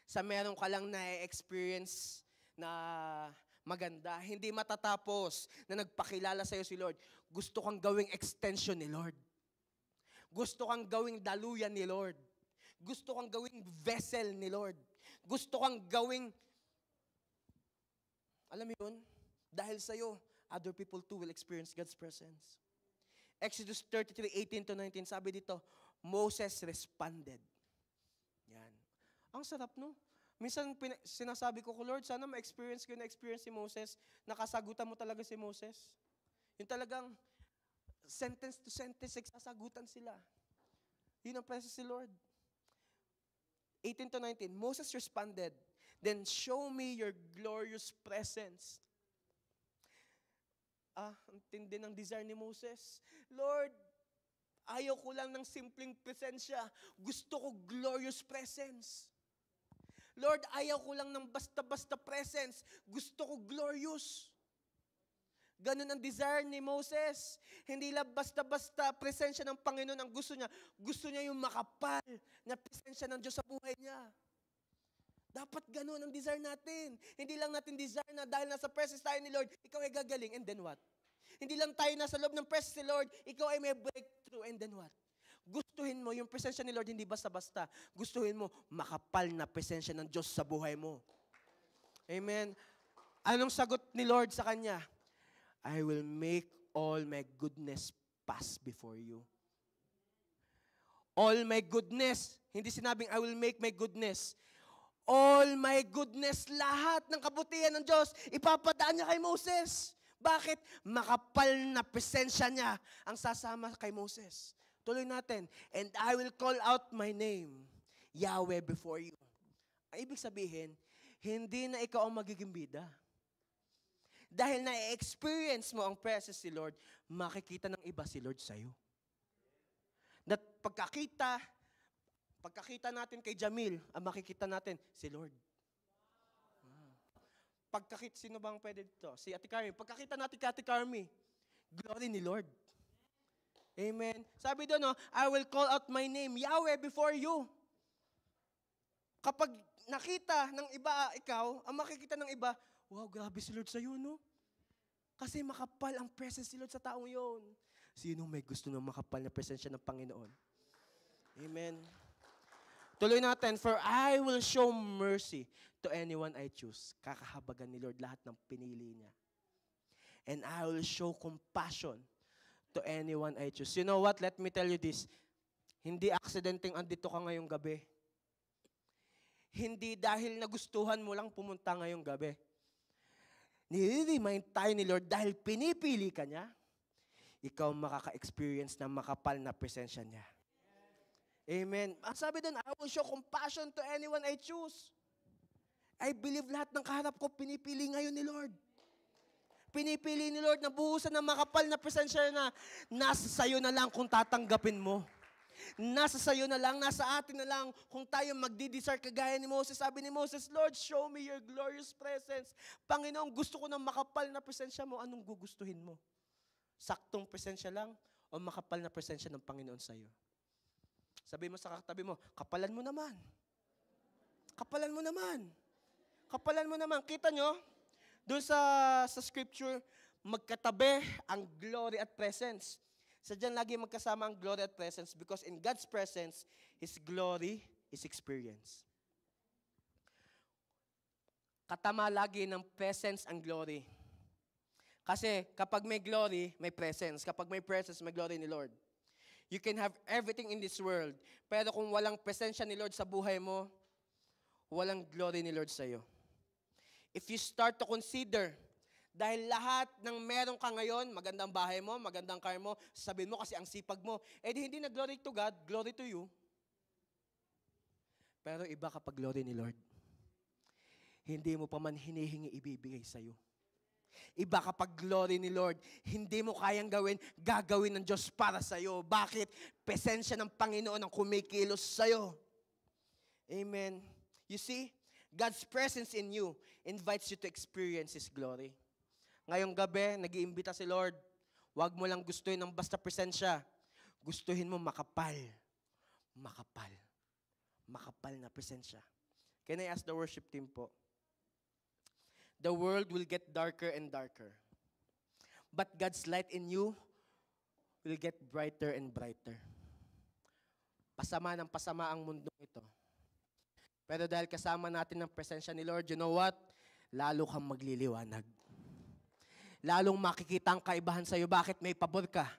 sa meron ka lang na-experience na maganda. Hindi matatapos na nagpakilala sa'yo si Lord. Gusto kang gawing extension ni Lord. Gusto kang gawing daluyan ni Lord. Gusto kang gawing vessel ni Lord. Gusto kang gawing, alam mo yun, dahil sa'yo, other people too will experience God's presence. Exodus 33:18-19, sabi dito, Moses responded. Yan. Ang sarap, no? Minsan sinasabi ko, Lord, sana ma-experience ko na experience si Moses. Nakasagutan mo talaga si Moses. Yung talagang sentence to sentence, nagsasagutan sila. Yun ang presence si Lord. 18-19, Moses responded, then show me your glorious presence. Ang tindi ng desire ni Moses. Lord, ayaw ko lang ng simpleng presensya. Gusto ko glorious presence. Lord, ayaw ko lang ng basta-basta presence. Gusto ko glorious. Ganun ang desire ni Moses. Hindi lang basta-basta presensya ng Panginoon ang gusto niya. Gusto niya yung makapal na presensya ng Diyos sa buhay niya. Dapat ganun ang desire natin. Hindi lang natin desire na dahil nasa presence tayo ni Lord, ikaw ay gagaling, and then what? Hindi lang tayo nasa loob ng presence ni Lord, ikaw ay may breakthrough, and then what? Gustuhin mo yung presensya ni Lord, hindi basta-basta. Gustuhin mo, makapal na presensya ng Diyos sa buhay mo. Amen. Anong sagot ni Lord sa kanya? I will make all my goodness pass before you. All my goodness. Hindi sinabing, I will make my goodness. All my goodness, lahat ng kabutihan ng Diyos, ipapadaan niya kay Moses. Bakit? Makapal na presensya niya ang sasama kay Moses. Tuloy natin. And I will call out my name, Yahweh, before you. Ang ibig sabihin, hindi na ikaw ang magiging bida. Dahil na-experience mo ang presence si Lord, makikita ng iba si Lord sa'yo. That pagkakita natin kay Jamil, ang makikita natin, si Lord. Sino bang pwede dito? Si Ate Carmi. Pagkakita natin kay Ate Carmi, glory ni Lord. Amen. Sabi doon, I will call out my name, Yahweh, before you. Kapag nakita ng iba, ikaw, ang makikita ng iba, wow, grabe si Lord sa'yo, no? Kasi makapal ang presence si Lord sa taong yon. Sino may gusto ng makapal na presensya ng Panginoon? Amen. Tuloy natin, for I will show mercy to anyone I choose. Kakahabagan ni Lord lahat ng pinili niya. And I will show compassion to anyone I choose. You know what? Let me tell you this. Hindi aksidenteng andito ka ngayong gabi. Hindi dahil nagustuhan mo lang pumunta ngayong gabi. Nire-remind tayo ni Lord dahil pinipili ka niya, ikaw makaka-experience ng makapal na presensya niya. Amen. Ang sabi doon, I will show compassion to anyone I choose. I believe lahat ng kaharap ko, pinipili ngayon ni Lord. Pinipili ni Lord na buhusan ng makapal na presensya na nasa sayo na lang kung tatanggapin mo. Nasa sayo na lang, nasa atin na lang kung tayo magdidesire kagaya ni Moses. Sabi ni Moses, Lord, show me your glorious presence. Panginoon, gusto ko ng makapal na presensya mo. Anong gugustuhin mo? Saktong presensya lang o makapal na presensya ng Panginoon sa'yo? Sabi mo sa katabi mo, kapalan mo naman. Kapalan mo naman. Kapalan mo naman. Kita nyo, doon sa scripture, magkatabi ang glory at presence. Sadyan lagi magkasama ang glory at presence because in God's presence, His glory is experience. Katama lagi ng presence ang glory. Kasi kapag may glory, may presence. Kapag may presence, may glory ni Lord. You can have everything in this world, pero kung walang presensya ni Lord sa buhay mo, walang glory ni Lord sa iyo. If you start to consider, dahil lahat ng meron ka ngayon, magandang bahay mo, magandang car mo, sabihin mo kasi ang sipag mo, hindi na glory to God, glory to you. Pero iba kapag glory ni Lord, hindi mo pa man hinihingi ibibigay sa iyo. Iba kapag glory ni Lord, hindi mo kayang gawin, gagawin ng Diyos para sa iyo. Bakit? Presensya ng Panginoon ang kumikilos sa iyo. Amen. You see, God's presence in you invites you to experience His glory. Ngayong gabi, nag-iimbita si Lord, huwag mo lang gustuhin ng basta presensya. Gustuhin mo makapal. Makapal. Makapal na presensya. Can I ask the worship team po? The world will get darker and darker. But God's light in you will get brighter and brighter. Pasama ng pasama ang mundong ito. Pero dahil kasama natin ang presensya ni Lord, you know what? Lalo kang magliliwanag. Lalong makikita ang kaibahan sa iyo. Bakit? May pabor ka.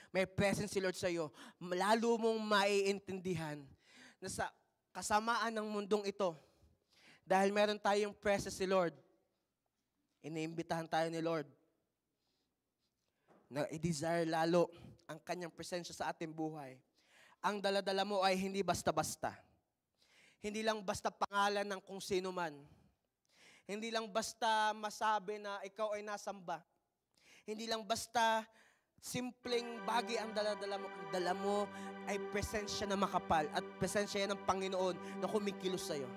May presence si Lord sa iyo. Lalo mong maiintindihan na sa kasamaan ng mundong ito, dahil meron tayong presence si Lord, iniimbitahan tayo ni Lord na i-desire lalo ang kanyang presensya sa ating buhay. Ang daladala mo ay hindi basta-basta. Hindi lang basta pangalan ng kung sino man. Hindi lang basta masabi na ikaw ay nasamba. Hindi lang basta simpleng bagay ang dala-dala mo. Ang dala mo ay presensya na makapal at presensya yan ng Panginoon na kumikilos sa'yo.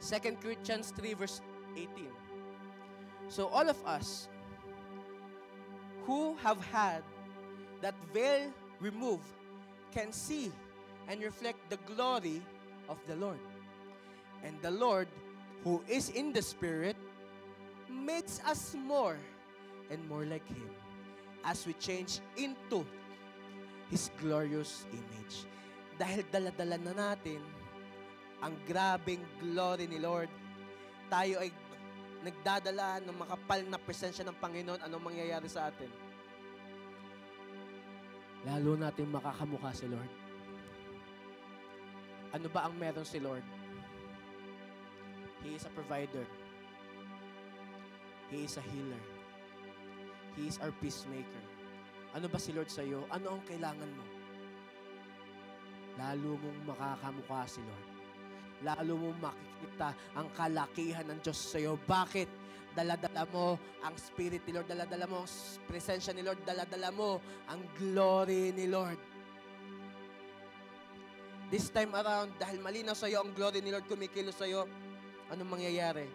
2 Corinthians 3 verse 18. So all of us who have had that veil removed can see and reflect the glory of the Lord. And the Lord, who is in the Spirit, makes us more and more like Him as we change into His glorious image. Dahil dala-dala na natin ang grabing glory ni Lord, tayo ay nagdadala ng makapal na presensya ng Panginoon. Anong mangyayari sa atin? Lalo natin makakamukha si Lord. Ano ba ang meron si Lord? He is a provider. He is a healer. He is our peacemaker. Ano ba si Lord sa iyo? Ano ang kailangan mo? Lalo mong makakamukha si Lord. Lalo mong makikita ang kalakihan ng Diyos sa iyo. Bakit? Dala-dala mo ang Spirit ni Lord. Dala-dala mo ang presensya ni Lord. Dala-dala mo ang glory ni Lord. This time around, dahil malinaw sa iyo ang glory ni Lord kumikilos sa iyo, anong mangyayari?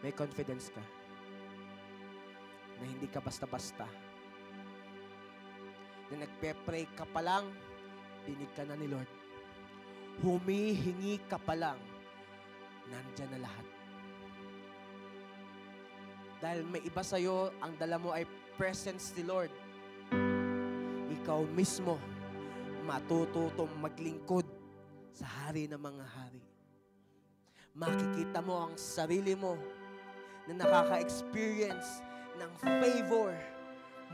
May confidence ka na hindi ka basta-basta. Na nagpe-pray ka pa lang, dinig ka na ni Lord. Humihingi ka pa lang, nandyan na lahat. Dahil may iba sa'yo, ang dala mo ay presence ni Lord. Ikaw mismo, matututong maglingkod sa hari ng mga hari. Makikita mo ang sarili mo na nakaka-experience ng favor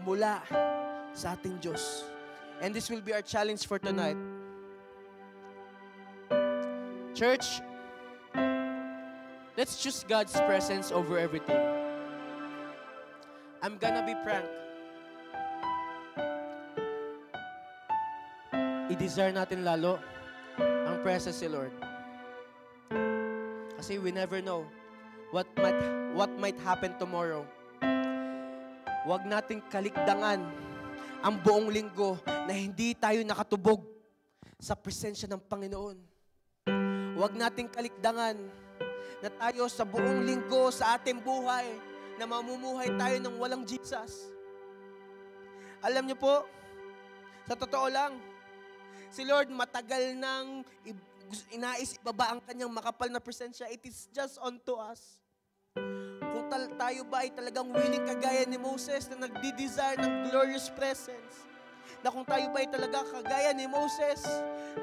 mula sa ating Diyos. And this will be our challenge for tonight. Church, let's choose God's presence over everything. I'm gonna be frank. I-desire natin lalo ang presence ni Lord. Kasi we never know what might happen tomorrow. Huwag nating kalikdangan ang buong linggo na hindi tayo nakatubog sa presensya ng Panginoon. Huwag nating kalikdangan na tayo sa buong linggo sa ating buhay na mamumuhay tayo ng walang Jesus. Alam niyo po, sa totoo lang, si Lord matagal nang inais ibaba ang kanyang makapal na presensya. It is just unto us. Kung tayo ba ay talagang willing kagaya ni Moses na nagdi-desire ng glorious presence, na kung tayo ba ay talaga kagaya ni Moses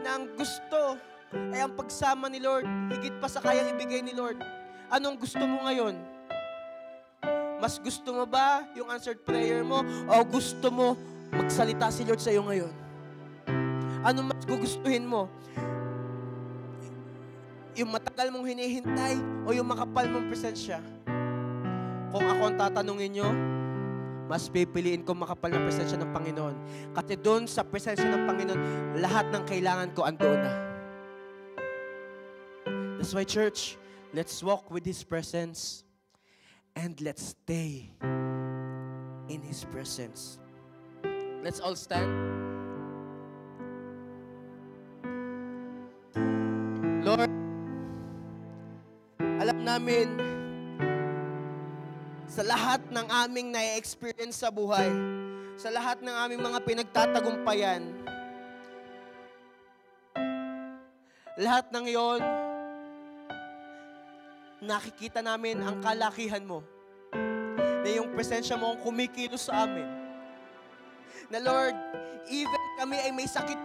na ang gusto ay ang pagsama ni Lord, higit pa sa kayang ibigay ni Lord. Anong gusto mo ngayon? Mas gusto mo ba yung answered prayer mo o gusto mo magsalita si Lord sa iyo ngayon? Ano mas gugustuhin mo? Yung matagal mong hinihintay o yung makapal mong presensya? Kung ako ang tatanungin nyo, mas pipiliin ko makapal na presensya ng Panginoon. Kasi doon sa presensya ng Panginoon, lahat ng kailangan ko andoon na. That's why, church, let's walk with His presence and let's stay in His presence. Let's all stand. Lord, alam namin sa lahat ng aming na-experience sa buhay, sa lahat ng aming mga pinagtatagumpayan, lahat ng yon, nakikita namin ang kalakihan mo, na yung presensya mo ang kumikilos sa amin. Na Lord, even kami ay may sakit,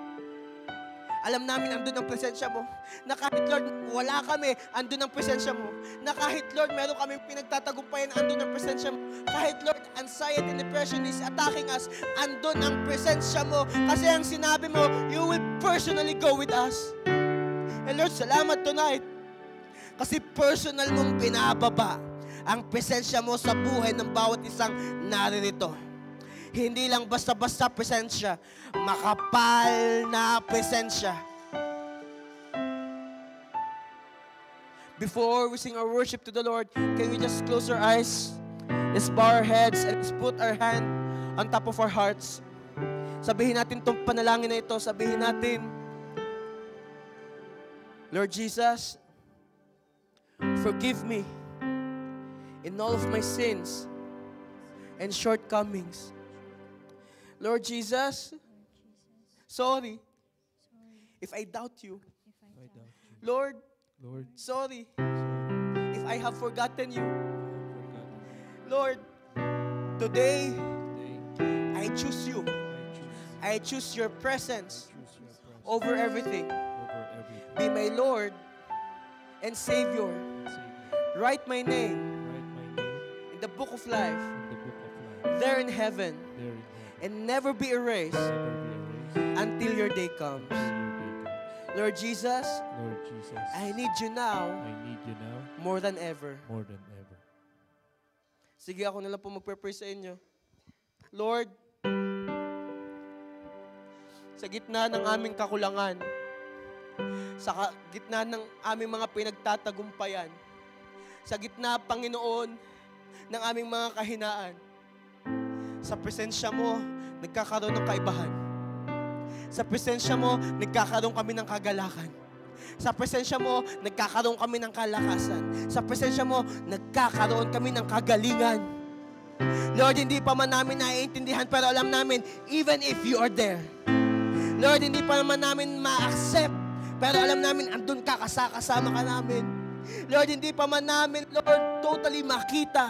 alam namin andun ang presensya mo. Na kahit Lord, wala kami, andun ang presensya mo. Na kahit Lord, meron kami pinagtatagumpayan, andun ang presensya mo. Kahit Lord, anxiety and depression is attacking us, andun ang presensya mo. Kasi ang sinabi mo, you will personally go with us. And Lord, salamat tonight. Kasi personal mong binababa ang presensya mo sa buhay ng bawat isang naririto. Hindi lang basta-basta presensya, makapal na presensya. before we sing our worship to the Lord, can we just close our eyes? Let's bow our heads and let's put our hand on top of our hearts. Sabihin natin itong panalangin na ito. Sabihin natin, Lord Jesus, forgive me in all of my sins and shortcomings. Lord Jesus, sorry if I doubt you. Lord, sorry if I have forgotten you. Lord, today I choose you. I choose your presence over everything. Be my Lord and Savior. Write my name in the book of life, there in heaven, and never be erased until your day comes. Lord Jesus, I need you now more than ever. Sige, ako na lang po magpe-pray sa inyo. Lord, sa gitna ng aming kakulangan, sa gitna ng aming mga pinagtatagumpayan, sa gitna, Panginoon, ng aming mga kahinaan, sa presensya mo, nagkakaroon ng kaibahan. Sa presensya mo, nagkakaroon kami ng kagalakan. Sa presensya mo, nagkakaroon kami ng kalakasan. Sa presensya mo, nagkakaroon kami ng kagalingan. Lord, hindi pa man namin naiintindihan, pero alam namin, even if you are there. Lord, hindi pa naman namin ma-accept, pero alam namin, andun ka, kasama ka namin. Lord, hindi pa man namin, Lord, totally makita,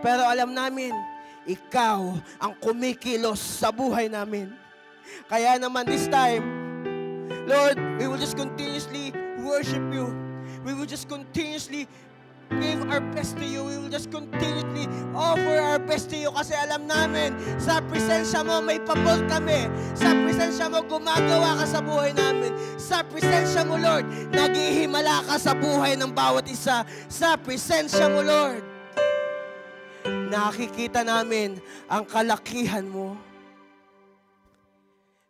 pero alam namin, ikaw ang kumikilos sa buhay namin. Kaya naman this time, Lord, we will just continuously worship you. We will just continuously give our best to you. We will just continuously offer our best to you kasi alam namin, sa presensya mo may pabor kami. Sa presensya mo gumagawa ka sa buhay namin. Sa presensya mo, Lord, naghihimala ka sa buhay ng bawat isa. Sa presensya mo, Lord, nakikita namin ang kalakihan mo.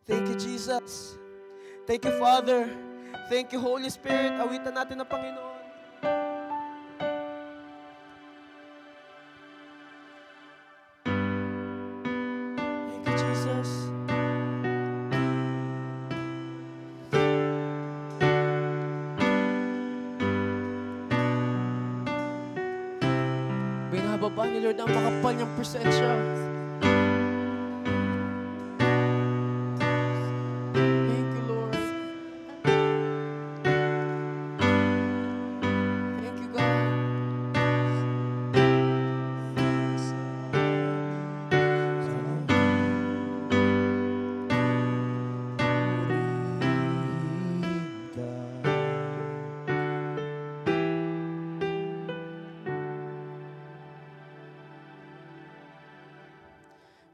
Thank you, Jesus. Thank you, Father. Thank you, Holy Spirit. Awitan natin ang Panginoon. Thank you, Jesus. Binababa ni Lord ang makapal niyang presensya.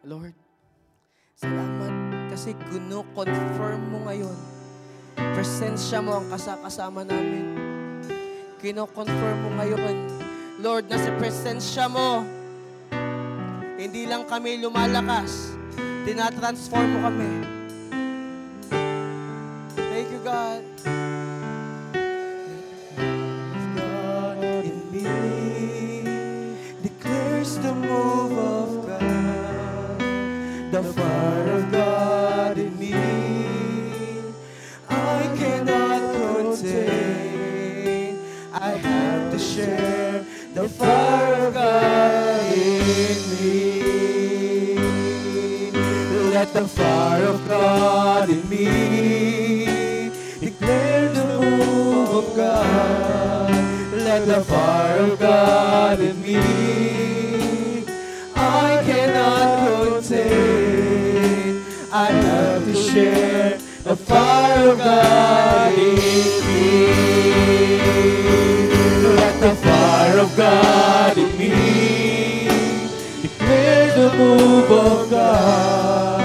Lord, salamat kasi kino-confirm mo ngayon. Presensya mo ang kasama namin. Kino-confirm mo ngayon, Lord, na sa presensya mo, hindi lang kami lumalakas, tinatransform mo kami. Thank you, God. God in me declares the move of the fire of God in me, I cannot contain. I have to share the fire of God in me. Let the fire of God in me declare the move of God. Let the fire of God in me, I cannot contain. I have to share the fire of God in me. Let the fire of God in me declare the move of God.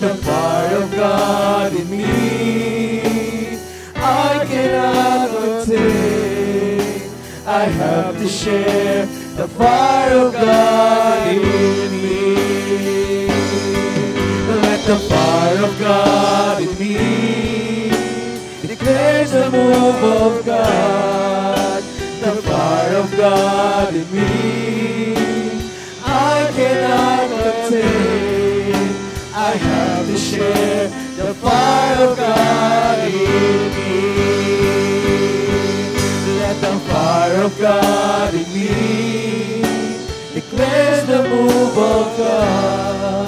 The fire of God in me, I cannot contain. I have to share the fire of God in me. Let the fire of God in me declares the move of God. God in me, I cannot contain. I have to share the fire of God in me. Let the fire of God in me declares the move of God.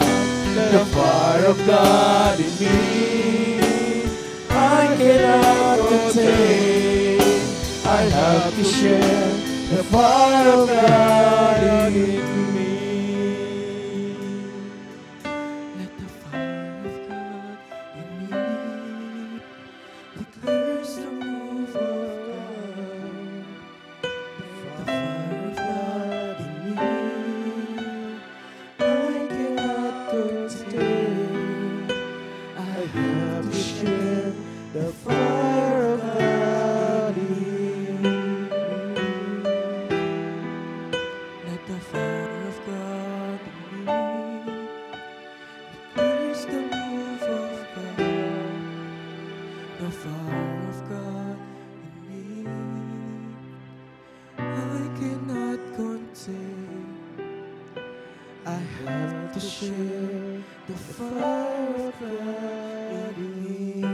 The fire of God in me, I cannot contain. I have to share the fire of God in me. Let the fire of God in me declares the move of God. The fire of God in me, I cannot contain. I have to share the fire of God in me. Let the fire of God in me declares the move of God. The fire of God in me, I cannot contain. I have to share the fire of God in me.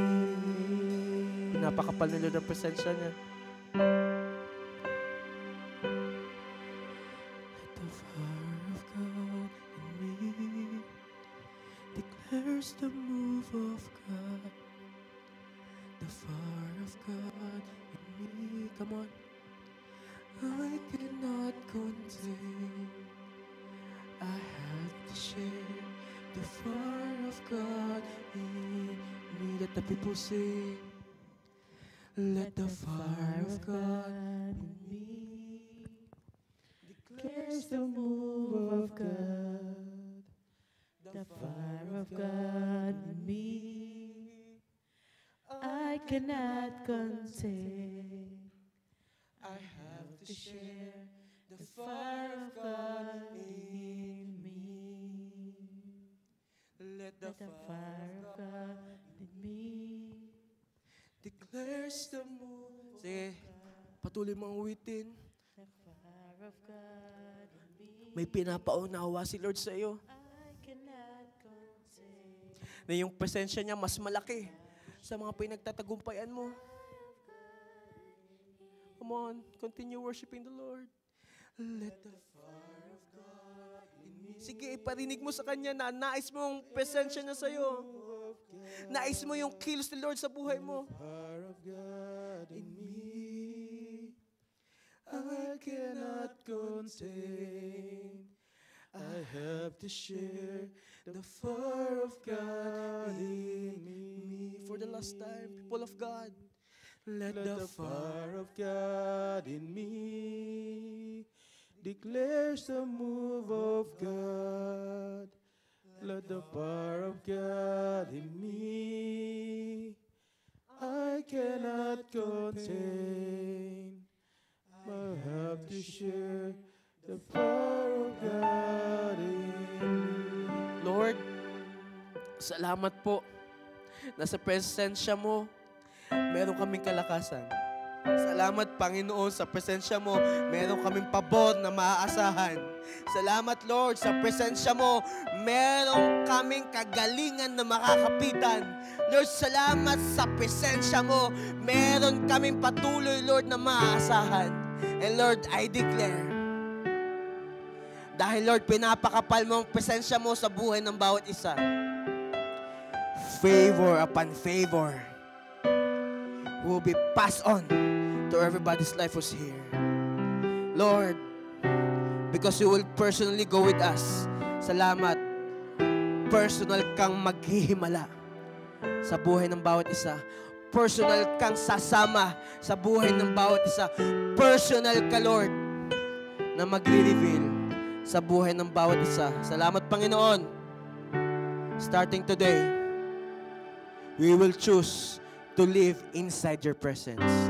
Pinapakapal nila ng presensya niya. The fire of God in me declares the move of God. The fire of God in me, come on. I cannot contain. I have to share the fire of God in me. Let the people sing. Let the fire of God in me declares the move of God. The fire of God in me, I cannot contain. I have to share the fire of God in me. Let the fire of God in me declares the move. Sige, patuloy mong uwitin. The fire of God in me, May pinapaunawa si Lord sa iyo. I cannot contain. Na yung presensya niya mas malaki sa mga pinagtatagumpayan mo. Come on, continue worshiping the Lord. Let the fire of God in me Sige, iparinig mo sa Kanya na nais mo yung presensya niya sa iyo. Nais mo yung kilos ni Lord sa buhay mo. fire of God in me, I cannot contain. I have to share the fire of God in me. For the last time, people of God, Let the fire of God in me declares the move of God. Let the fire of God in me, I cannot contain. I have to share the fire of God in me. Lord, salamat po na sa presensya mo, meron kaming kalakasan. Salamat, Panginoon, sa presensya mo, meron kaming pabor na maaasahan. Salamat, Lord, sa presensya mo, meron kaming kagalingan na makakapitan. Lord, salamat sa presensya mo, meron kaming patuloy, Lord, na maaasahan. And Lord, I declare, dahil Lord, pinapakapal mo ang presensya mo sa buhay ng bawat isa. Favor upon favor will be passed on to everybody's life who's here. Lord, because you will personally go with us. Salamat. Personal kang maghihimala sa buhay ng bawat isa. Personal kang sasama sa buhay ng bawat isa. Personal ka, Lord, na magre-reveal sa buhay ng bawat isa. Salamat, Panginoon. Starting today, we will choose to live inside your presence.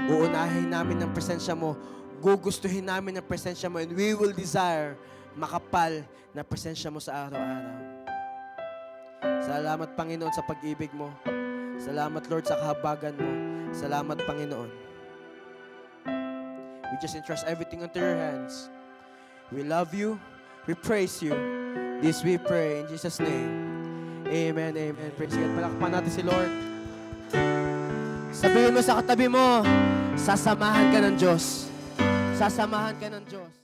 Uunahin namin ang presensya mo. Gugustuhin namin ang presensya mo. And we will desire makapal na presensya mo sa araw-araw. Salamat, Panginoon, sa pag-ibig mo. Salamat, Lord, sa kahabagan mo. Salamat, Panginoon. We just entrust everything into your hands. We love you. We praise you. This we pray in Jesus' name. Amen, amen. Praise God. Palakpan natin si Lord. Sabihin mo sa katabi mo, sasamahan ka ng Diyos. Sasamahan ka ng Diyos.